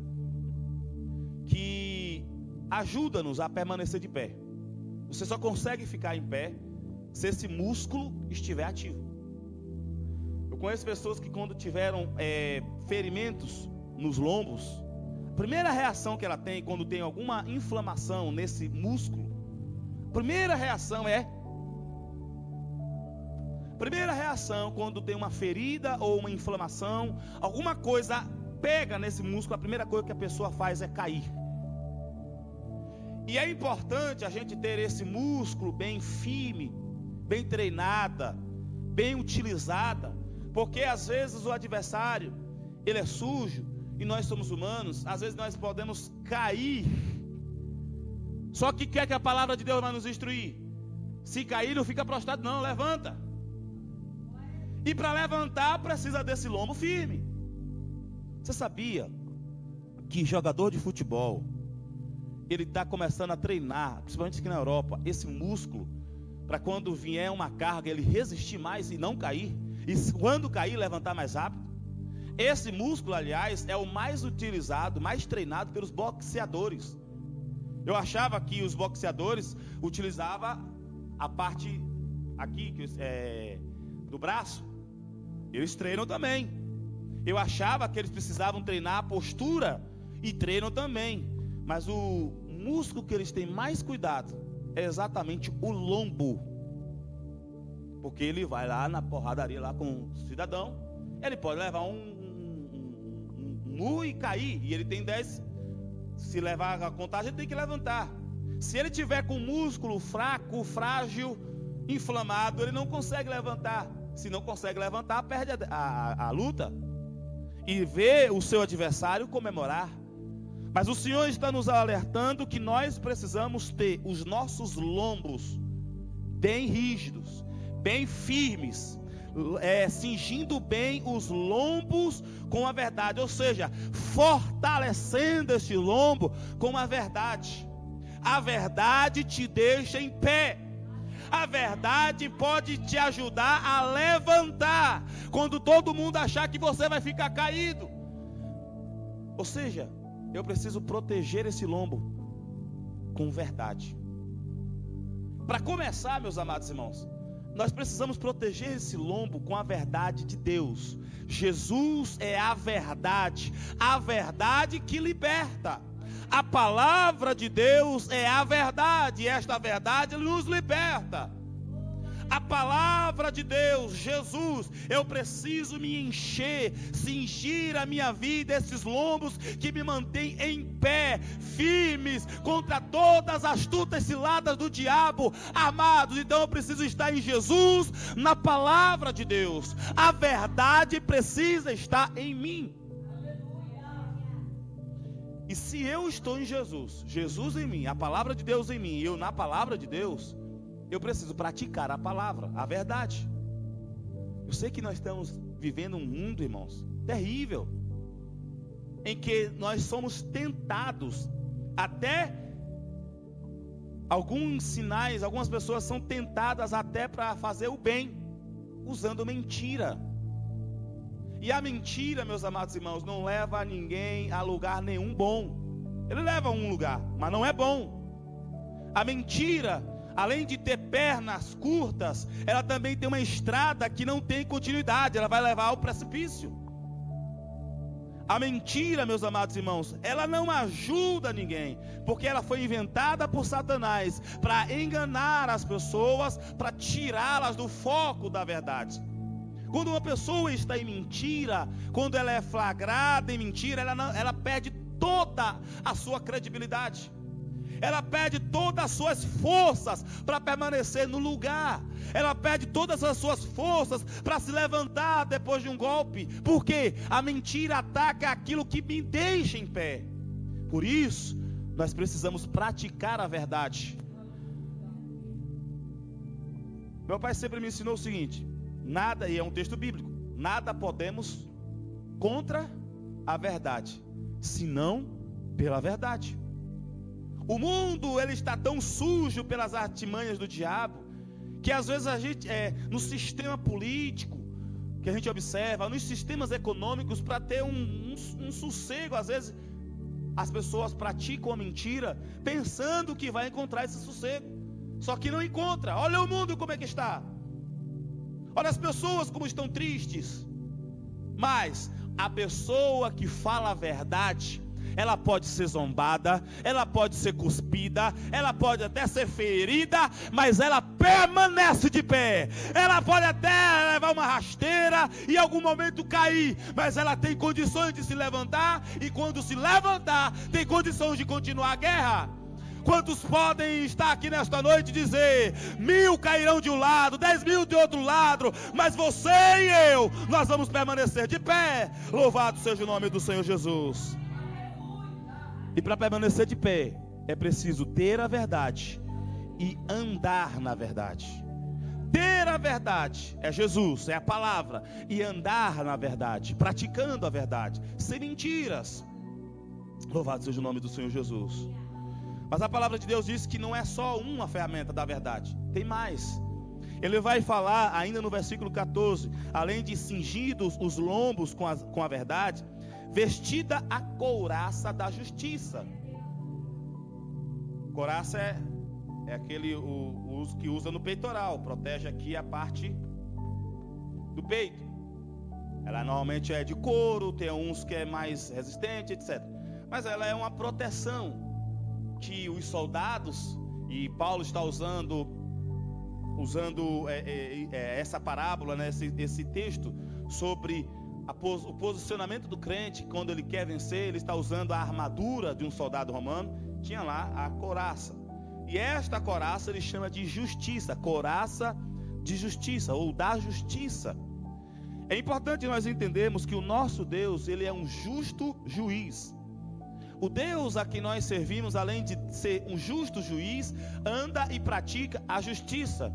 que ajuda-nos a permanecer de pé. Você só consegue ficar em pé se esse músculo estiver ativo. Eu conheço pessoas que quando tiveram ferimentos nos lombos, a primeira reação que ela tem quando tem alguma inflamação nesse músculo, primeira reação quando tem uma ferida ou uma inflamação, alguma coisa pega nesse músculo, a primeira coisa que a pessoa faz é cair. E é importante a gente ter esse músculo bem firme, bem treinada, bem utilizada, porque às vezes o adversário, ele é sujo, e nós somos humanos, às vezes nós podemos cair. Só que o que é que a palavra de Deus vai nos instruir? Se cair, não fica prostrado não, levanta. E para levantar precisa desse lombo firme. Você sabia que jogador de futebol, ele está começando a treinar, principalmente aqui na Europa, esse músculo, para quando vier uma carga, ele resistir mais e não cair, e quando cair, levantar mais rápido? Esse músculo, aliás, é o mais utilizado, mais treinado pelos boxeadores. Eu achava que os boxeadores utilizavam a parte aqui do braço. Eles treinam também. Eu achava que eles precisavam treinar a postura e treinam também. Mas o músculo que eles têm mais cuidado é exatamente o lombo. Porque ele vai lá na porradaria lá com o cidadão, ele pode levar um murro e cair, e ele tem 10, se levar a contagem ele tem que levantar. Se ele tiver com o músculo fraco, frágil, inflamado, ele não consegue levantar. Se não consegue levantar, perde a luta e vê o seu adversário comemorar. Mas o Senhor está nos alertando que nós precisamos ter os nossos lombos bem rígidos, bem firmes, cingindo bem os lombos com a verdade, ou seja, fortalecendo esse lombo com a verdade. A verdade te deixa em pé. A verdade pode te ajudar a levantar quando todo mundo achar que você vai ficar caído. Ou seja, eu preciso proteger esse lombo com verdade. Para começar, meus amados irmãos, nós precisamos proteger esse lombo com a verdade de Deus. Jesus é a verdade que liberta. A palavra de Deus é a verdade, e esta verdade nos liberta. A palavra de Deus, Jesus, eu preciso me encher, cingir a minha vida, esses lombos que me mantêm em pé, firmes contra todas as astutas ciladas do diabo, amados. Então eu preciso estar em Jesus, na palavra de Deus. A verdade precisa estar em mim. E se eu estou em Jesus, Jesus em mim, a palavra de Deus em mim, e eu na palavra de Deus, eu preciso praticar a palavra, a verdade. Eu sei que nós estamos vivendo um mundo, irmãos, terrível, em que nós somos tentados, até alguns sinais, algumas pessoas são tentadas até para fazer o bem, usando mentira. E a mentira, meus amados irmãos, não leva ninguém a lugar nenhum bom. Ele leva a um lugar, mas não é bom. A mentira, além de ter pernas curtas, ela também tem uma estrada que não tem continuidade, ela vai levar ao precipício. A mentira, meus amados irmãos, ela não ajuda ninguém, porque ela foi inventada por Satanás para enganar as pessoas, para tirá-las do foco da verdade. Quando uma pessoa está em mentira, quando ela é flagrada em mentira, ela perde toda a sua credibilidade. Ela perde todas as suas forças para permanecer no lugar. Ela perde todas as suas forças para se levantar depois de um golpe. Porque a mentira ataca aquilo que me deixa em pé. Por isso, nós precisamos praticar a verdade. Meu pai sempre me ensinou o seguinte: nada, e é um texto bíblico, nada podemos contra a verdade, senão pela verdade. O mundo, ele está tão sujo pelas artimanhas do diabo, que às vezes a gente, no sistema político, que a gente observa, nos sistemas econômicos, para ter um sossego, às vezes as pessoas praticam a mentira, pensando que vai encontrar esse sossego. só que não encontra. Olha o mundo como é que está. Olha as pessoas como estão tristes. Mas a pessoa que fala a verdade, ela pode ser zombada, ela pode ser cuspida, ela pode até ser ferida, mas ela permanece de pé. Ela pode até levar uma rasteira e em algum momento cair, mas ela tem condições de se levantar, e quando se levantar, tem condições de continuar a guerra. Quantos podem estar aqui nesta noite e dizer: 1000 cairão de um lado, 10.000 de outro lado, mas você e eu, nós vamos permanecer de pé. Louvado seja o nome do Senhor Jesus. E para permanecer de pé, é preciso ter a verdade e andar na verdade. Ter a verdade é Jesus, é a palavra, e andar na verdade, praticando a verdade, sem mentiras. Louvado seja o nome do Senhor Jesus. Mas a palavra de Deus diz que não é só uma ferramenta da verdade, tem mais. Ele vai falar ainda no versículo 14: além de cingidos os lombos com a verdade, vestida a couraça da justiça. Couraça é aquele o que usa no peitoral, protege aqui a parte do peito. Ela normalmente é de couro, tem uns que é mais resistente, etc. Mas ela é uma proteção que os soldados, e Paulo está usando essa parábola, né, esse texto sobre o posicionamento do crente. Quando ele quer vencer, ele está usando a armadura de um soldado romano. Tinha lá a couraça, e esta couraça ele chama de justiça, couraça de justiça, ou da justiça. É importante nós entendermos que o nosso Deus, ele é um justo juiz. O Deus a quem nós servimos, além de ser um justo juiz, anda e pratica a justiça.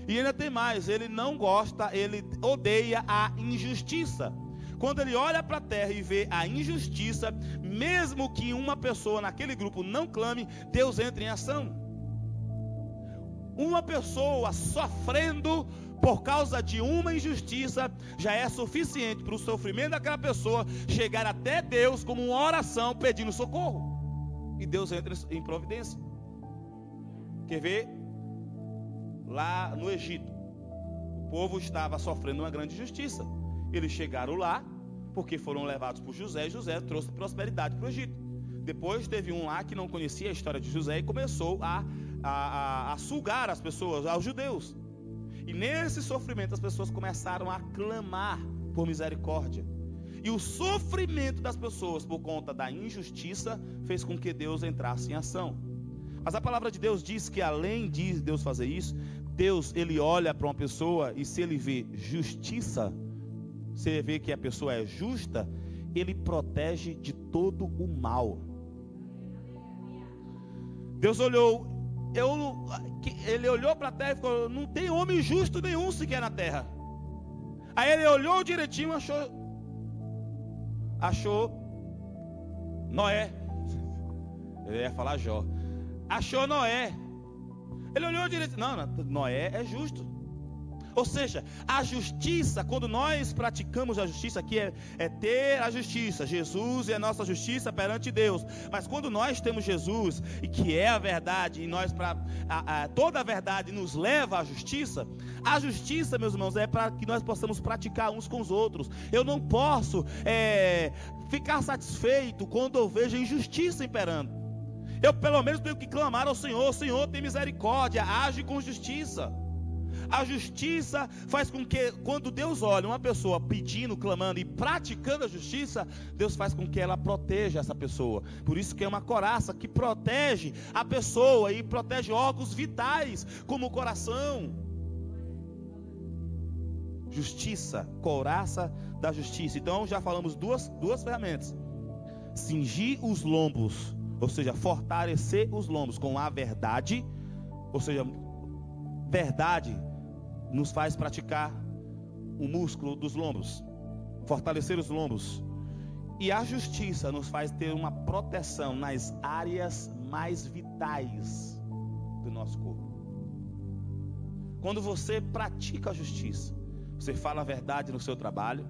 E ainda tem mais, ele não gosta, ele odeia a injustiça. Quando ele olha para a terra e vê a injustiça, mesmo que uma pessoa naquele grupo não clame, Deus entra em ação. Uma pessoa sofrendo por causa de uma injustiça já é suficiente para o sofrimento daquela pessoa chegar até Deus como uma oração pedindo socorro. E Deus entra em providência. Quer ver? Lá no Egito, o povo estava sofrendo uma grande injustiça. Eles chegaram lá porque foram levados por José. José trouxe prosperidade para o Egito. Depois teve um lá que não conhecia a história de José e começou a sugar as pessoas, aos judeus. E nesse sofrimento as pessoas começaram a clamar por misericórdia. E o sofrimento das pessoas por conta da injustiça fez com que Deus entrasse em ação. Mas a palavra de Deus diz que além de Deus fazer isso, Deus, ele olha para uma pessoa e se ele vê justiça, se ele vê que a pessoa é justa, ele protege de todo o mal. Deus olhou, ele olhou para a terra e ficou: não tem homem justo nenhum sequer na terra. Aí ele olhou direitinho, achou Noé. Eu ia falar Jó. Achou Noé. Ele olhou direitinho: não, Noé é justo. Ou seja, a justiça, quando nós praticamos a justiça, aqui é ter a justiça. Jesus é a nossa justiça perante Deus. Mas quando nós temos Jesus, e que é a verdade, e nós toda a verdade nos leva à justiça, a justiça, meus irmãos, é para que nós possamos praticar uns com os outros. Eu não posso ficar satisfeito quando eu vejo injustiça imperando. Eu pelo menos tenho que clamar ao Senhor: Senhor, tem misericórdia, age com justiça. A justiça faz com que, quando Deus olha uma pessoa pedindo, clamando e praticando a justiça, Deus faz com que ela proteja essa pessoa. Por isso que é uma couraça que protege a pessoa e protege órgãos vitais, como o coração. Justiça, couraça da justiça. Então já falamos duas ferramentas: cingir os lombos, ou seja, fortalecer os lombos com a verdade, ou seja, verdade nos faz praticar o músculo dos lombos, fortalecer os lombos. E a justiça nos faz ter uma proteção nas áreas mais vitais do nosso corpo. Quando você pratica a justiça, você fala a verdade no seu trabalho,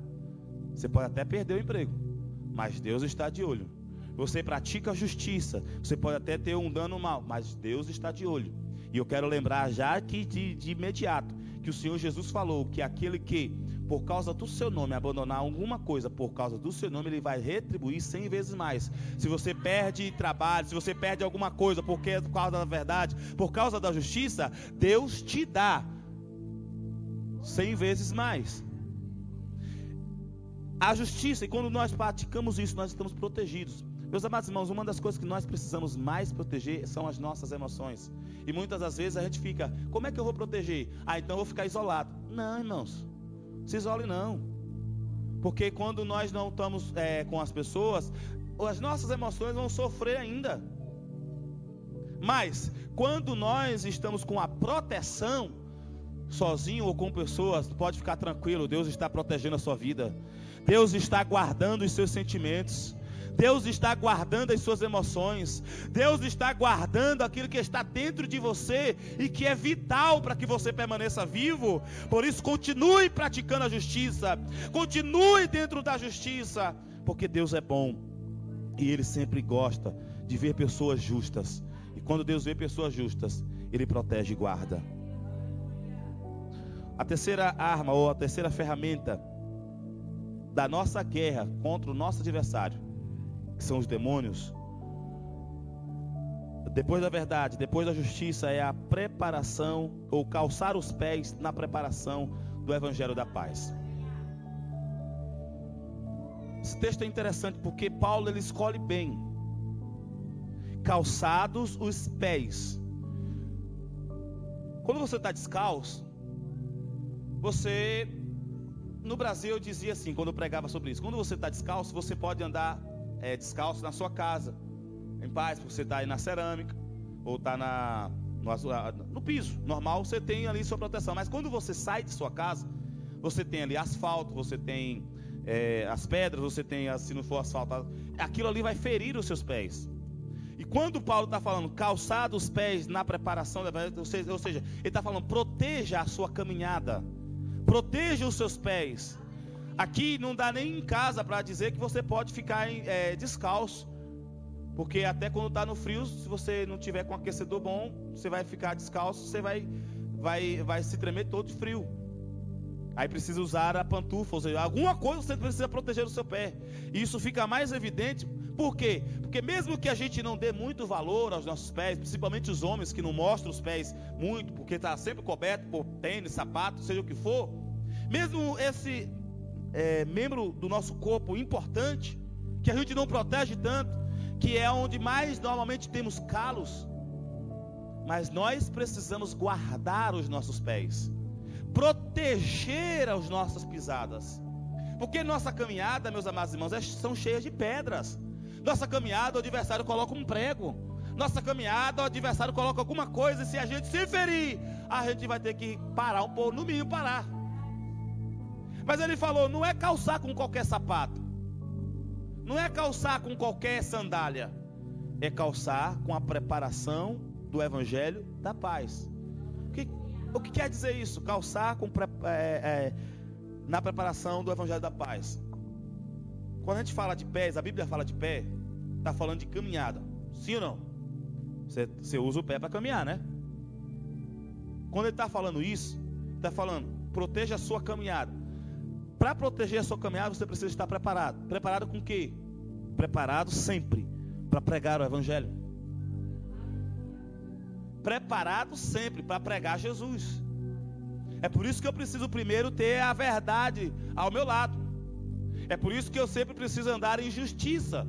você pode até perder o emprego, mas Deus está de olho. Você pratica a justiça, você pode até ter um dano mal, mas Deus está de olho. E eu quero lembrar já que de imediato, que o Senhor Jesus falou que aquele que, por causa do seu nome, abandonar alguma coisa por causa do seu nome, ele vai retribuir 100 vezes mais. Se você perde trabalho, se você perde alguma coisa por causa da verdade, por causa da justiça, Deus te dá 100 vezes mais. A justiça, e quando nós praticamos isso, nós estamos protegidos. Meus amados irmãos, uma das coisas que nós precisamos mais proteger são as nossas emoções. E muitas das vezes a gente fica, como é que eu vou proteger? Então eu vou ficar isolado. Não, irmãos, se isole não. Porque quando nós não estamos com as pessoas, as nossas emoções vão sofrer ainda. Mas quando nós estamos com a proteção, sozinho ou com pessoas, pode ficar tranquilo, Deus está protegendo a sua vida. Deus está guardando os seus sentimentos. Deus está guardando as suas emoções. Deus está guardando aquilo que está dentro de você e que é vital para que você permaneça vivo. Por isso, continue praticando a justiça. Continue dentro da justiça, porque Deus é bom e Ele sempre gosta de ver pessoas justas. E quando Deus vê pessoas justas, Ele protege e guarda. A terceira arma ou a terceira ferramenta da nossa guerra contra o nosso adversário, que são os demônios, depois da verdade, depois da justiça, é a preparação ou calçar os pés na preparação do Evangelho da Paz. Esse texto é interessante porque Paulo ele escolhe bem: calçados os pés. Quando você está descalço, no Brasil eu dizia assim, quando eu pregava sobre isso: quando você está descalço, você pode andar descalço na sua casa, em paz, porque você está aí na cerâmica, ou está no piso, normal, você tem ali sua proteção. Mas quando você sai de sua casa, você tem ali asfalto, você tem as pedras, você tem, se não for asfalto, aquilo ali vai ferir os seus pés. E quando Paulo está falando calçar os pés na preparação, ou seja, ele está falando proteja a sua caminhada, proteja os seus pés. Aqui não dá nem em casa para dizer que você pode ficar descalço, porque até quando está no frio, se você não tiver com aquecedor bom, você vai ficar descalço, você vai se tremer todo de frio. Aí precisa usar a pantufa, ou seja, alguma coisa você precisa proteger o seu pé. E isso fica mais evidente, por quê? Porque mesmo que a gente não dê muito valor aos nossos pés, principalmente os homens que não mostram os pés muito, porque está sempre coberto por tênis, sapato, seja o que for, mesmo esse membro do nosso corpo importante, que a gente não protege tanto, que é onde mais normalmente temos calos, mas nós precisamos guardar os nossos pés, proteger as nossas pisadas, porque nossa caminhada, meus amados irmãos, são cheias de pedras. Nossa caminhada, o adversário coloca um prego. Nossa caminhada, o adversário coloca alguma coisa, e se a gente se ferir, a gente vai ter que parar um pouco, no mínimo parar. Mas ele falou, não é calçar com qualquer sapato, não é calçar com qualquer sandália, é calçar com a preparação do Evangelho da Paz. O que quer dizer isso? Calçar na preparação do Evangelho da Paz. Quando a gente fala de pés, a Bíblia fala de pé, está falando de caminhada, sim ou não? Você usa o pé para caminhar, né? Quando ele está falando isso, está falando, proteja a sua caminhada. Para proteger a sua caminhada, você precisa estar preparado. Preparado com o quê? Preparado sempre para pregar o Evangelho. Preparado sempre para pregar Jesus. É por isso que eu preciso primeiro ter a verdade ao meu lado. É por isso que eu sempre preciso andar em justiça,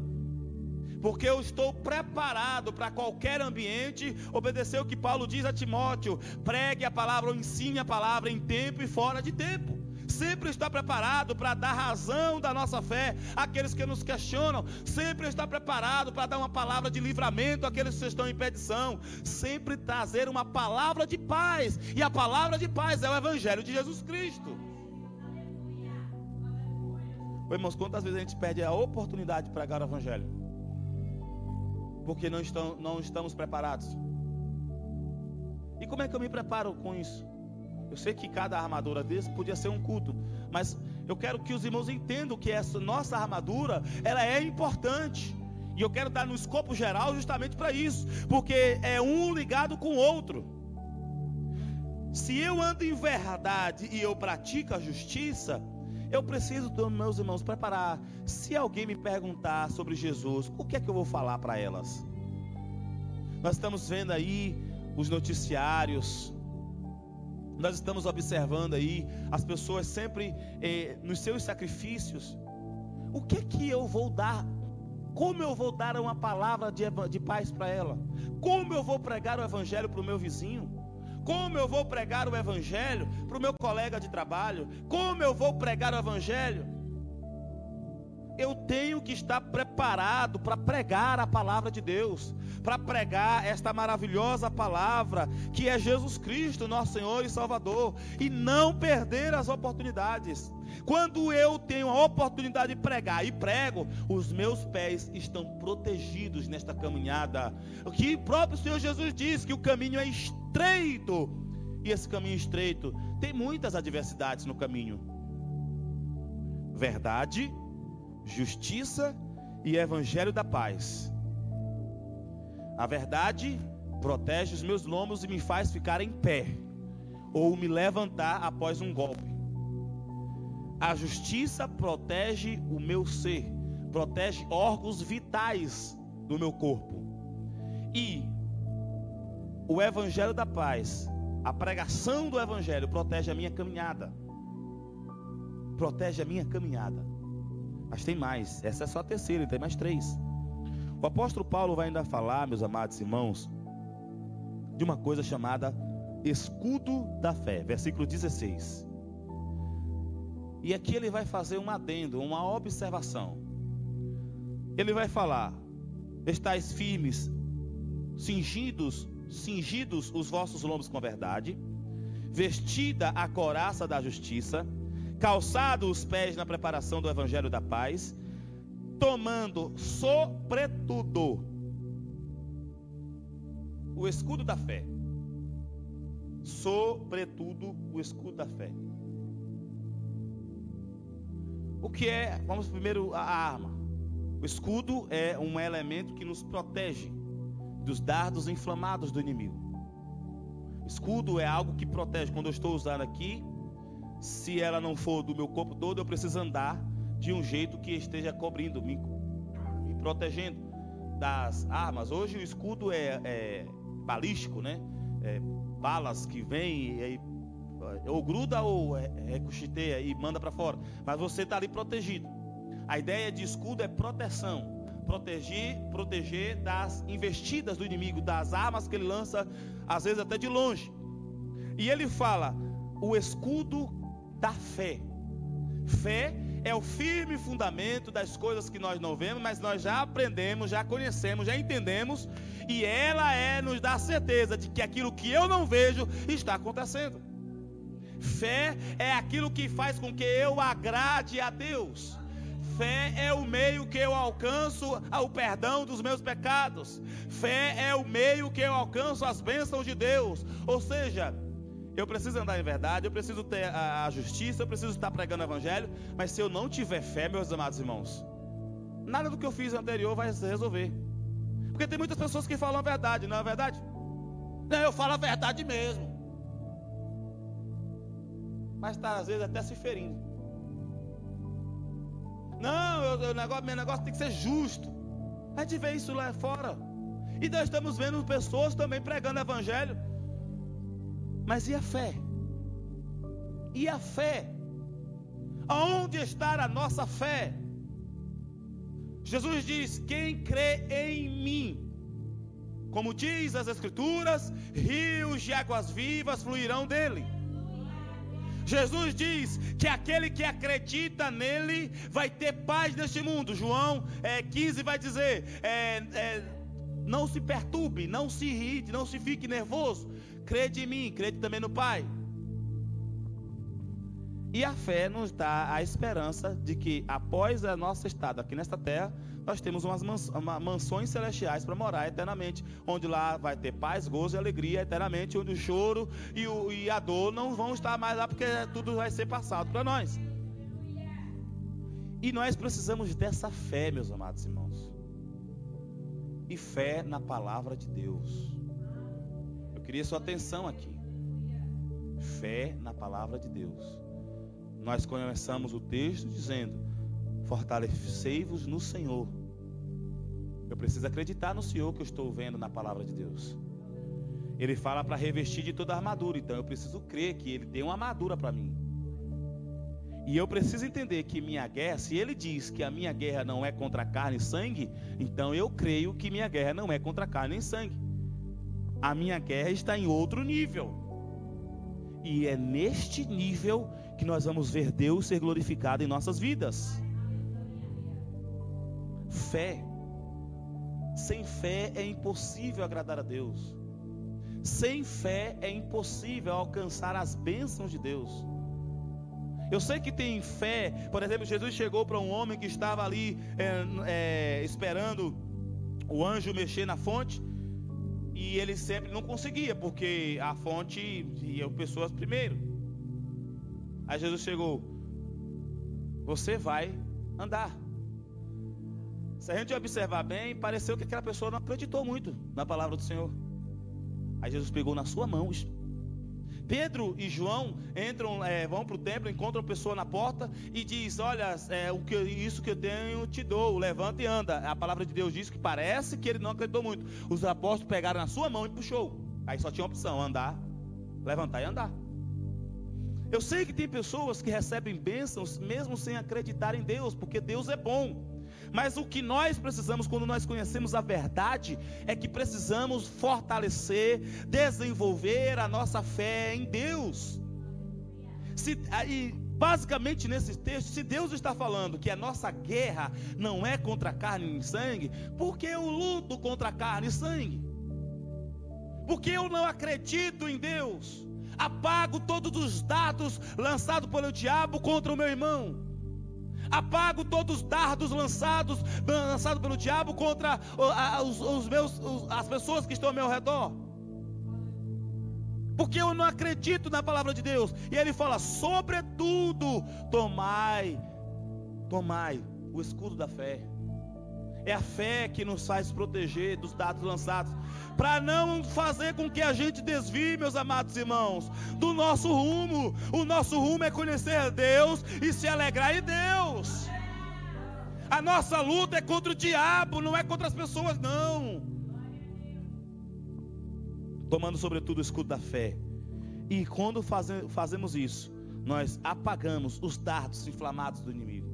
porque eu estou preparado para qualquer ambiente, obedecer o que Paulo diz a Timóteo: pregue a palavra ou ensine a palavra em tempo e fora de tempo. Sempre está preparado para dar razão da nossa fé àqueles que nos questionam. Sempre está preparado para dar uma palavra de livramento àqueles que estão em petição. Sempre trazer uma palavra de paz, e a palavra de paz é o Evangelho de Jesus Cristo. Irmãos, quantas vezes a gente perde a oportunidade de pregar o Evangelho porque não estamos preparados? E como é que eu me preparo com isso? Eu sei que cada armadura desse podia ser um culto, mas eu quero que os irmãos entendam que essa nossa armadura, ela é importante, e eu quero dar no escopo geral justamente para isso, porque é um ligado com o outro. Se eu ando em verdade e eu pratico a justiça, eu preciso, meus irmãos, preparar. Se alguém me perguntar sobre Jesus, o que é que eu vou falar para elas? Nós estamos vendo aí os noticiários, nós estamos observando aí as pessoas sempre nos seus sacrifícios. O que é que eu vou dar? Como eu vou dar uma palavra de paz para ela? Como eu vou pregar o evangelho para o meu vizinho? Como eu vou pregar o evangelho para o meu colega de trabalho? Como eu vou pregar o evangelho? Eu tenho que estar preparado para pregar a palavra de Deus, para pregar esta maravilhosa palavra que é Jesus Cristo, nosso Senhor e Salvador, e não perder as oportunidades. Quando eu tenho a oportunidade de pregar e prego, os meus pés estão protegidos nesta caminhada. O que o próprio Senhor Jesus diz, que o caminho é estreito, e esse caminho estreito tem muitas adversidades no caminho. Verdade, justiça e evangelho da paz. A verdade protege os meus lombos e me faz ficar em pé, ou me levantar após um golpe. A justiça protege o meu ser, protege órgãos vitais do meu corpo. E o evangelho da paz, a pregação do evangelho protege a minha caminhada. Protege a minha caminhada. Mas tem mais, essa é só a terceira, tem mais 3. O apóstolo Paulo vai ainda falar, meus amados irmãos, de uma coisa chamada escudo da fé, versículo 16. E aqui ele vai fazer um adendo, uma observação. Ele vai falar: estais firmes, cingidos os vossos lombos com a verdade, vestida a couraça da justiça, calçado os pés na preparação do evangelho da paz, tomando sobretudo o escudo da fé. Sobretudo o escudo da fé. O que é? Vamos primeiro a arma. O escudo é um elemento que nos protege dos dardos inflamados do inimigo. O escudo é algo que protege. Quando eu estou usando aqui, se ela não for do meu corpo todo, eu preciso andar de um jeito que esteja cobrindo, me protegendo das armas. Hoje o escudo é balístico, né? Balas que vêm, ou gruda ou ricocheteia e manda para fora. Mas você está ali protegido. A ideia de escudo é proteção. Proteger das investidas do inimigo, das armas que ele lança, às vezes até de longe. E ele fala, o escudo da fé. Fé é o firme fundamento das coisas que nós não vemos, mas nós já aprendemos, já conhecemos, já entendemos, e ela nos dá certeza de que aquilo que eu não vejo está acontecendo. Fé é aquilo que faz com que eu agrade a Deus. Fé é o meio que eu alcanço o perdão dos meus pecados. Fé é o meio que eu alcanço as bênçãos de Deus. Ou seja, eu preciso andar em verdade, eu preciso ter a justiça, eu preciso estar pregando o evangelho. Mas se eu não tiver fé, meus amados irmãos, nada do que eu fiz anterior vai se resolver. Porque tem muitas pessoas que falam a verdade, não é verdade? Não, eu falo a verdade mesmo. Mas está às vezes até se ferindo. Não, meu negócio tem que ser justo. A gente vê isso lá fora. E nós estamos vendo pessoas também pregando o evangelho. Mas e a fé? E a fé? Aonde está a nossa fé? Jesus diz: quem crê em mim, como diz as Escrituras, rios de águas vivas fluirão dele. Jesus diz que aquele que acredita nele vai ter paz neste mundo. João 15 vai dizer, não se perturbe, não se irrite, não se fique nervoso. Crede em mim, crede também no Pai. E a fé nos dá a esperança de que após a nossa estada aqui nesta terra, nós temos umas mansões celestiais para morar eternamente, onde lá vai ter paz, gozo e alegria eternamente, onde o choro e a dor não vão estar mais lá, porque tudo vai ser passado para nós. E nós precisamos dessa fé, meus amados irmãos, e fé na palavra de Deus. Eu queria sua atenção aqui. Fé na palavra de Deus. Nós começamos o texto dizendo: fortalecei-vos no Senhor. Eu preciso acreditar no Senhor que eu estou vendo na palavra de Deus. Ele fala para revestir de toda a armadura. Então eu preciso crer que Ele tem uma armadura para mim. E eu preciso entender que minha guerra, se Ele diz que a minha guerra não é contra carne e sangue, então eu creio que minha guerra não é contra carne nem sangue. A minha guerra está em outro nível. E é neste nível que nós vamos ver Deus ser glorificado em nossas vidas. Fé. Sem fé é impossível agradar a Deus. Sem fé é impossível alcançar as bênçãos de Deus. Eu sei que tem fé. Por exemplo, Jesus chegou para um homem que estava ali esperando o anjo mexer na fonte, e ele sempre não conseguia, porque a fonte ia pessoas primeiro. Aí Jesus chegou: você vai andar. Se a gente observar bem, pareceu que aquela pessoa não acreditou muito na palavra do Senhor. Aí Jesus pegou na sua mão. Pedro e João entram, vão para o templo, encontram a pessoa na porta e diz: olha, isso que eu tenho te dou, levanta e anda. A palavra de Deus diz que parece que ele não acreditou muito. Os apóstolos pegaram na sua mão e puxou. Aí só tinha opção: andar, levantar e andar. Eu sei que tem pessoas que recebem bênçãos mesmo sem acreditar em Deus, porque Deus é bom. Mas o que nós precisamos, quando nós conhecemos a verdade, é que precisamos fortalecer, desenvolver a nossa fé em Deus. Basicamente nesse texto, se Deus está falando que a nossa guerra não é contra carne e sangue, por que eu luto contra carne e sangue? Porque eu não acredito em Deus. Apago todos os dardos lançados pelo diabo contra o meu irmão. Apago todos os dardos lançados pelo diabo contra as pessoas que estão ao meu redor. Porque eu não acredito na palavra de Deus. E ele fala: sobretudo, tomai o escudo da fé. É a fé que nos faz proteger dos dardos lançados, para não fazer com que a gente desvie, meus amados irmãos, do nosso rumo. O nosso rumo é conhecer a Deus e se alegrar em Deus. A nossa luta é contra o diabo, não é contra as pessoas, não. Tomando sobretudo o escudo da fé. E quando fazemos isso, nós apagamos os dardos inflamados do inimigo.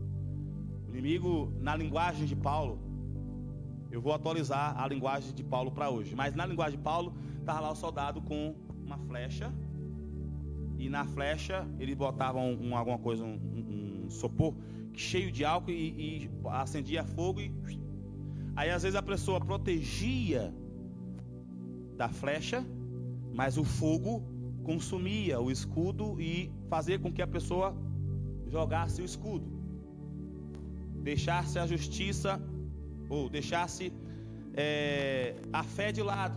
O inimigo, na linguagem de Paulo, eu vou atualizar a linguagem de Paulo para hoje, mas na linguagem de Paulo, estava lá o soldado com uma flecha, e na flecha ele botava alguma coisa, um sopor cheio de álcool e acendia fogo, aí às vezes a pessoa protegia da flecha, mas o fogo consumia o escudo e fazia com que a pessoa jogasse o escudo, deixasse a justiça, ou deixasse a fé de lado.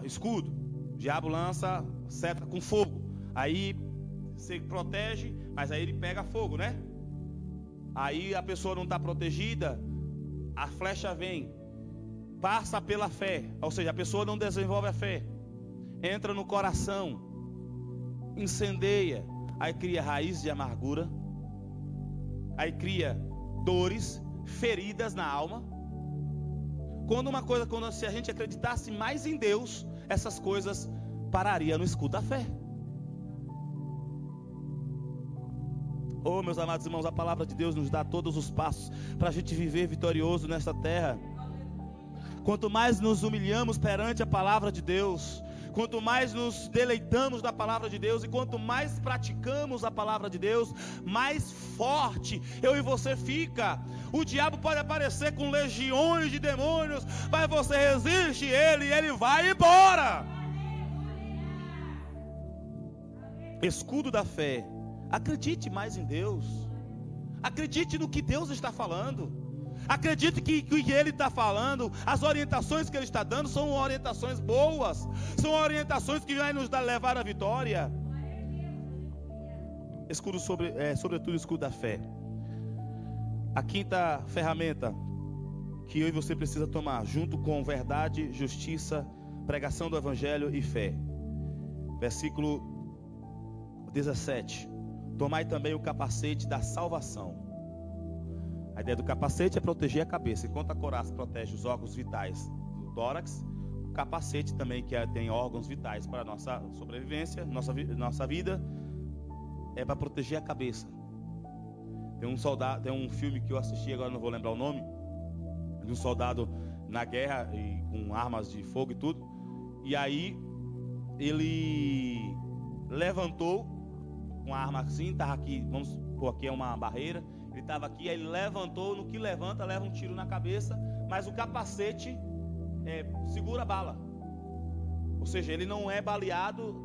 Escudo, o diabo lança seta com fogo, aí você protege, mas aí ele pega fogo, né? Aí a pessoa não está protegida, a flecha vem, passa pela fé, ou seja, a pessoa não desenvolve a fé, entra no coração, incendeia, aí cria raiz de amargura, aí cria dores, feridas na alma. Quando se a gente acreditasse mais em Deus, essas coisas parariam no escudo da fé. Oh, meus amados irmãos, a palavra de Deus nos dá todos os passos para a gente viver vitorioso nesta terra. Quanto mais nos humilhamos perante a palavra de Deus, quanto mais nos deleitamos da palavra de Deus, e quanto mais praticamos a palavra de Deus, mais forte eu e você fica. O diabo pode aparecer com legiões de demônios, mas você resiste ele e ele vai embora. Escudo da fé. Acredite mais em Deus. Acredite no que Deus está falando. Acredite que o que Ele está falando, as orientações que Ele está dando são orientações boas, são orientações que vão nos levar à vitória. Escudo sobretudo o escudo da fé. A quinta ferramenta que eu e você precisa tomar, junto com verdade, justiça, pregação do evangelho e fé, Versículo 17. Tomai também o capacete da salvação. A ideia do capacete é proteger a cabeça. Enquanto a couraça protege os órgãos vitais do tórax, o capacete também, que tem órgãos vitais para a nossa sobrevivência, nossa vida, é para proteger a cabeça. Tem um filme que eu assisti, agora não vou lembrar o nome, de um soldado na guerra e com armas de fogo e tudo. E aí ele levantou com a arma assim, estava aqui, vamos pôr aqui é uma barreira. Ele estava aqui, aí ele levantou, no que leva um tiro na cabeça, mas o capacete segura a bala. Ou seja, ele não é baleado,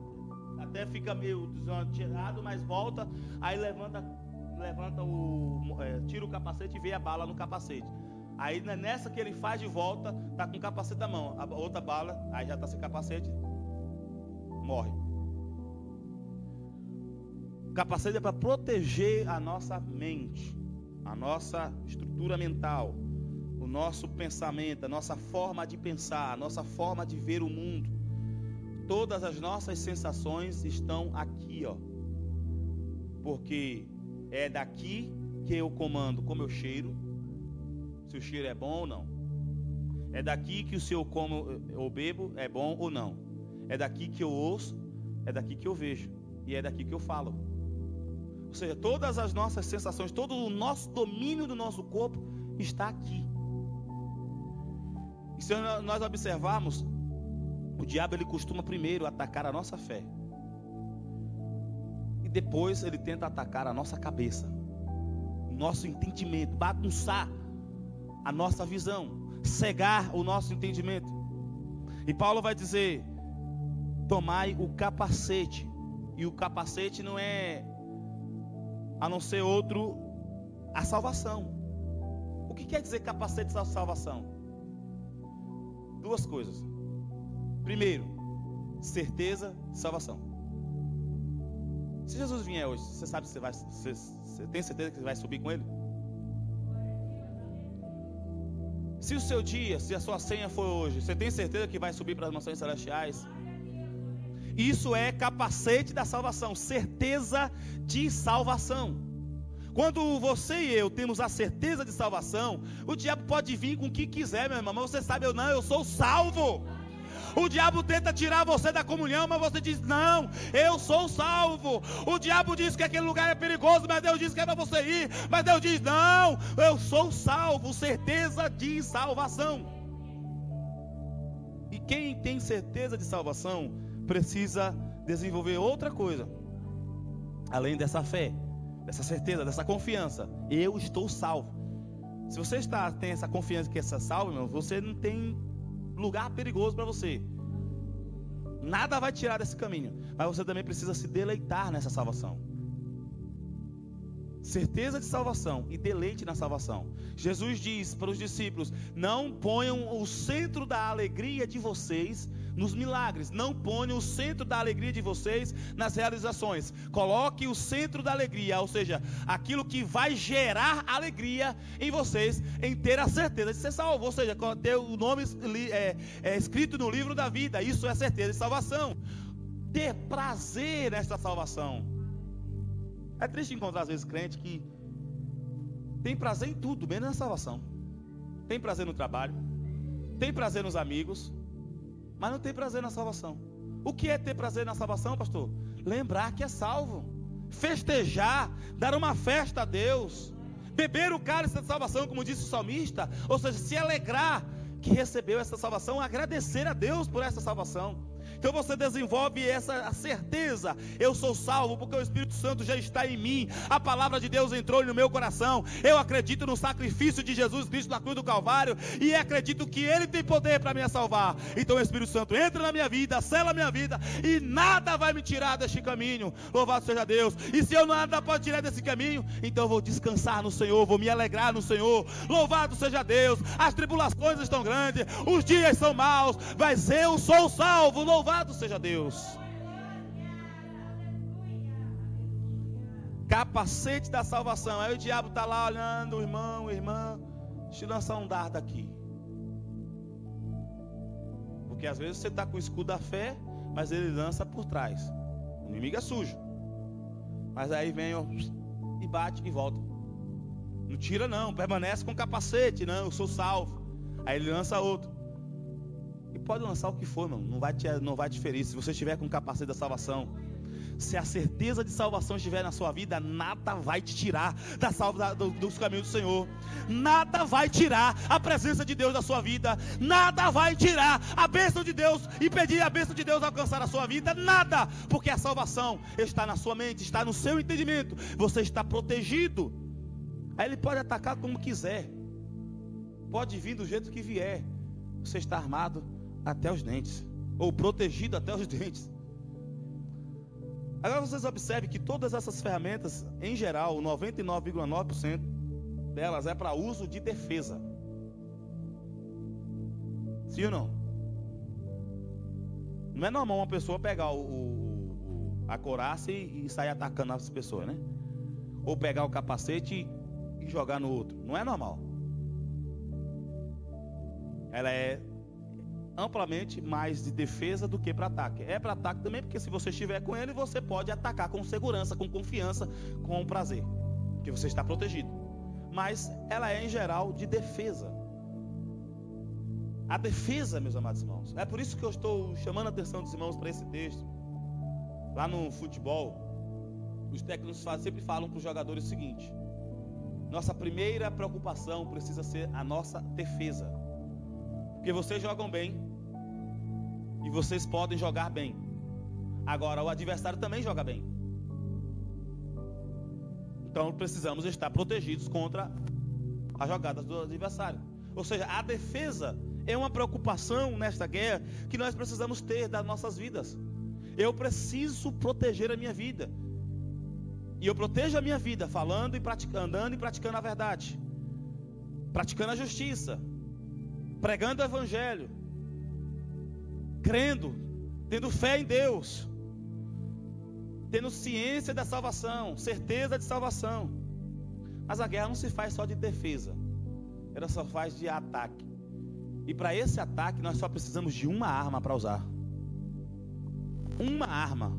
até fica meio desnorteado, mas volta, aí tira o capacete e vê a bala no capacete. Aí nessa que ele faz de volta, tá com o capacete na mão, a outra bala, aí já tá sem capacete, morre. O capacete é para proteger a nossa mente, a nossa estrutura mental, o nosso pensamento, a nossa forma de pensar, a nossa forma de ver o mundo. Todas as nossas sensações estão aqui, ó. Porque é daqui que eu comando como eu cheiro, se o cheiro é bom ou não. É daqui que o se eu como ou bebo é bom ou não. É daqui que eu ouço, é daqui que eu vejo e é daqui que eu falo. Ou seja, todas as nossas sensações, todo o nosso domínio do nosso corpo está aqui. E se nós observarmos, o diabo ele costuma primeiro atacar a nossa fé. E depois ele tenta atacar a nossa cabeça, o nosso entendimento, bagunçar a nossa visão, cegar o nosso entendimento. E Paulo vai dizer: tomai o capacete. E o capacete não é a não ser outro, a salvação. O que quer dizer capacete da salvação? Duas coisas. Primeiro, certeza de salvação. Se Jesus vier hoje, você sabe se você tem certeza que você vai subir com ele? Se o seu dia, se a sua senha for hoje, você tem certeza que vai subir para as mansões celestiais? Isso é capacete da salvação, certeza de salvação. Quando você e eu temos a certeza de salvação, o diabo pode vir com o que quiser, meu irmão, mas você sabe, eu sou salvo. O diabo tenta tirar você da comunhão, mas você diz: não, eu sou salvo. O diabo diz que aquele lugar é perigoso, mas Deus diz que é para você ir. Mas Deus diz: não, eu sou salvo, certeza de salvação. E quem tem certeza de salvação precisa desenvolver outra coisa, além dessa fé, dessa certeza, dessa confiança. Eu estou salvo. Se você tem essa confiança que é salvo, irmão, você não tem lugar perigoso para você. Nada vai tirar desse caminho. Mas você também precisa se deleitar nessa salvação. Certeza de salvação e deleite na salvação. Jesus diz para os discípulos: não ponham o centro da alegria de vocês nos milagres, não ponham o centro da alegria de vocês nas realizações. Coloque o centro da alegria, ou seja, aquilo que vai gerar alegria em vocês, em ter a certeza de ser salvo, ou seja, ter o nome escrito no livro da vida. Isso é certeza de salvação. Ter prazer nessa salvação. É triste encontrar às vezes crente que tem prazer em tudo, menos na salvação. Tem prazer no trabalho, tem prazer nos amigos, mas não tem prazer na salvação. O que é ter prazer na salvação, pastor? Lembrar que é salvo, festejar, dar uma festa a Deus, beber o cálice da salvação, como disse o salmista, ou seja, se alegrar que recebeu essa salvação, agradecer a Deus por essa salvação. Então você desenvolve essa certeza: eu sou salvo porque o Espírito Santo já está em mim, a palavra de Deus entrou no meu coração, eu acredito no sacrifício de Jesus Cristo na cruz do Calvário e acredito que Ele tem poder para me salvar. Então o Espírito Santo entra na minha vida, sela a minha vida e nada vai me tirar deste caminho. Louvado seja Deus. E se eu nada pode tirar desse caminho, então eu vou descansar no Senhor, vou me alegrar no Senhor. Louvado seja Deus. As tribulações estão grandes, os dias são maus, mas eu sou salvo. Louvado seja Deus. Capacete da salvação. Aí o diabo está lá olhando: irmão, irmã, deixa eu lançar um dardo aqui. Porque às vezes você está com o escudo da fé, mas ele lança por trás. O inimigo é sujo. Mas aí vem, ó, e bate e volta. Não tira não, permanece com o capacete. Não, eu sou salvo. Aí ele lança outro. E pode lançar o que for, não vai te ferir. Se você estiver com o capacete da salvação, se a certeza de salvação estiver na sua vida, nada vai te tirar dos caminhos do Senhor. Nada vai tirar a presença de Deus da sua vida. Nada vai tirar a bênção de Deus, impedir a bênção de Deus alcançar a sua vida. Nada, porque a salvação está na sua mente, está no seu entendimento. Você está protegido. Aí ele pode atacar como quiser, pode vir do jeito que vier. Você está armado até os dentes, ou protegido até os dentes. Agora vocês observem que todas essas ferramentas, em geral, 99,9% delas é para uso de defesa. Sim ou não? Não é normal uma pessoa pegar a couraça e sair atacando as pessoas, né? Ou pegar o capacete e jogar no outro. Não é normal. Ela é amplamente mais de defesa do que para ataque. É para ataque também, porque se você estiver com ele, você pode atacar com segurança, com confiança, com prazer, porque você está protegido. Mas ela é em geral de defesa. A defesa, meus amados irmãos, é por isso que eu estou chamando a atenção dos irmãos para esse texto. Lá no futebol, os técnicos sempre falam para os jogadores o seguinte: nossa primeira preocupação precisa ser a nossa defesa. Porque vocês jogam bem e vocês podem jogar bem. Agora o adversário também joga bem. Então precisamos estar protegidos contra as jogadas do adversário. Ou seja, a defesa é uma preocupação nesta guerra que nós precisamos ter das nossas vidas. Eu preciso proteger a minha vida. E eu protejo a minha vida falando e praticando, andando e praticando a verdade, praticando a justiça, pregando o evangelho, crendo, tendo fé em Deus, tendo ciência da salvação, certeza de salvação. Mas a guerra não se faz só de defesa, ela só faz de ataque. E para esse ataque nós só precisamos de uma arma para usar. Uma arma.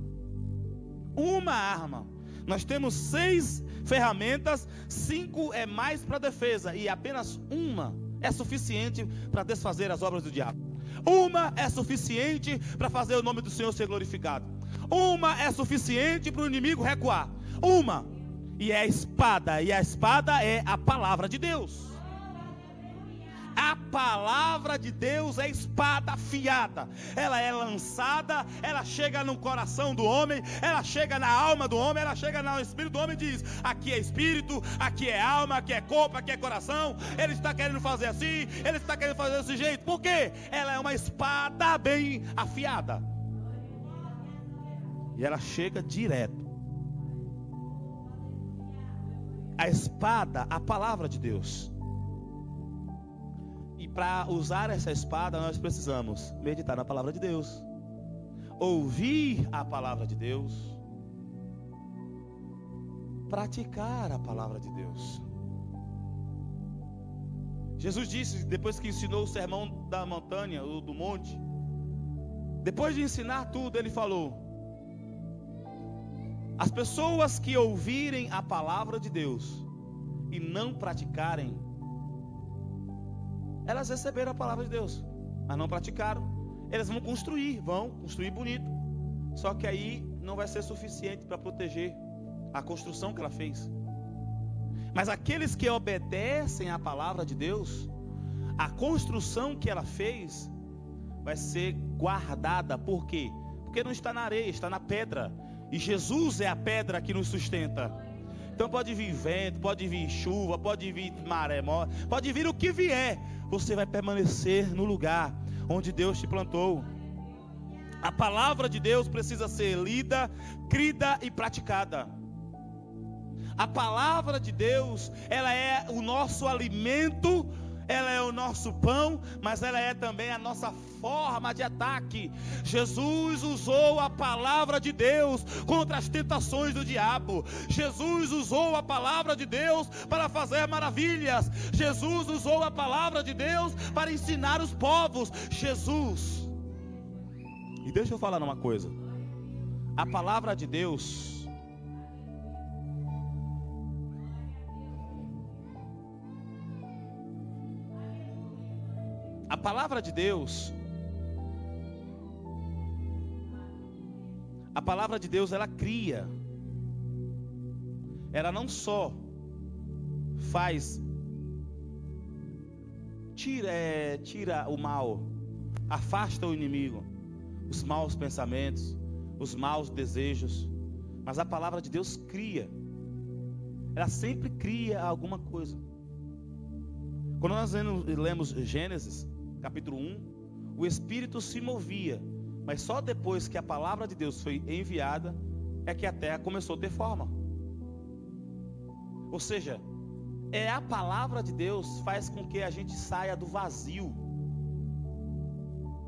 Uma arma. Nós temos 6 ferramentas, 5 é mais para defesa, e apenas uma é suficiente para desfazer as obras do diabo. Uma é suficiente para fazer o nome do Senhor ser glorificado. Uma é suficiente para o inimigo recuar. Uma, e é a espada, e a espada é a palavra de Deus. A palavra de Deus é espada afiada. Ela é lançada, ela chega no coração do homem, ela chega na alma do homem, ela chega no espírito do homem e diz: aqui é espírito, aqui é alma, aqui é corpo, aqui é coração. Ele está querendo fazer assim, ele está querendo fazer desse jeito. Por quê? Ela é uma espada bem afiada. E ela chega direto. A espada, a palavra de Deus. E para usar essa espada nós precisamos meditar na palavra de Deus, ouvir a palavra de Deus, praticar a palavra de Deus. Jesus disse, depois que ensinou o sermão da montanha, do monte, depois de ensinar tudo, ele falou: as pessoas que ouvirem a palavra de Deus e não praticarem, elas receberam a palavra de Deus, mas não praticaram. Elas vão construir bonito. Só que aí não vai ser suficiente para proteger a construção que ela fez. Mas aqueles que obedecem à palavra de Deus, a construção que ela fez vai ser guardada. Por quê? Porque não está na areia, está na pedra. E Jesus é a pedra que nos sustenta. Então pode vir vento, pode vir chuva, pode vir maremoto, pode vir o que vier, você vai permanecer no lugar onde Deus te plantou. A palavra de Deus precisa ser lida, crida e praticada. A palavra de Deus, ela é o nosso alimento, ela é o nosso pão, mas ela é também a nossa forma de ataque. Jesus usou a palavra de Deus contra as tentações do diabo. Jesus usou a palavra de Deus para fazer maravilhas. Jesus usou a palavra de Deus para ensinar os povos. Jesus E deixa eu falar uma coisa. A palavra de Deus, a palavra de Deus, a palavra de Deus, ela cria. Ela não só faz, tira o mal, afasta o inimigo, os maus pensamentos, os maus desejos, mas a palavra de Deus cria. Ela sempre cria alguma coisa. Quando nós lemos Gênesis, capítulo 1, o Espírito se movia, mas só depois que a palavra de Deus foi enviada, é que a terra começou a ter forma. Ou seja, é a palavra de Deus faz com que a gente saia do vazio.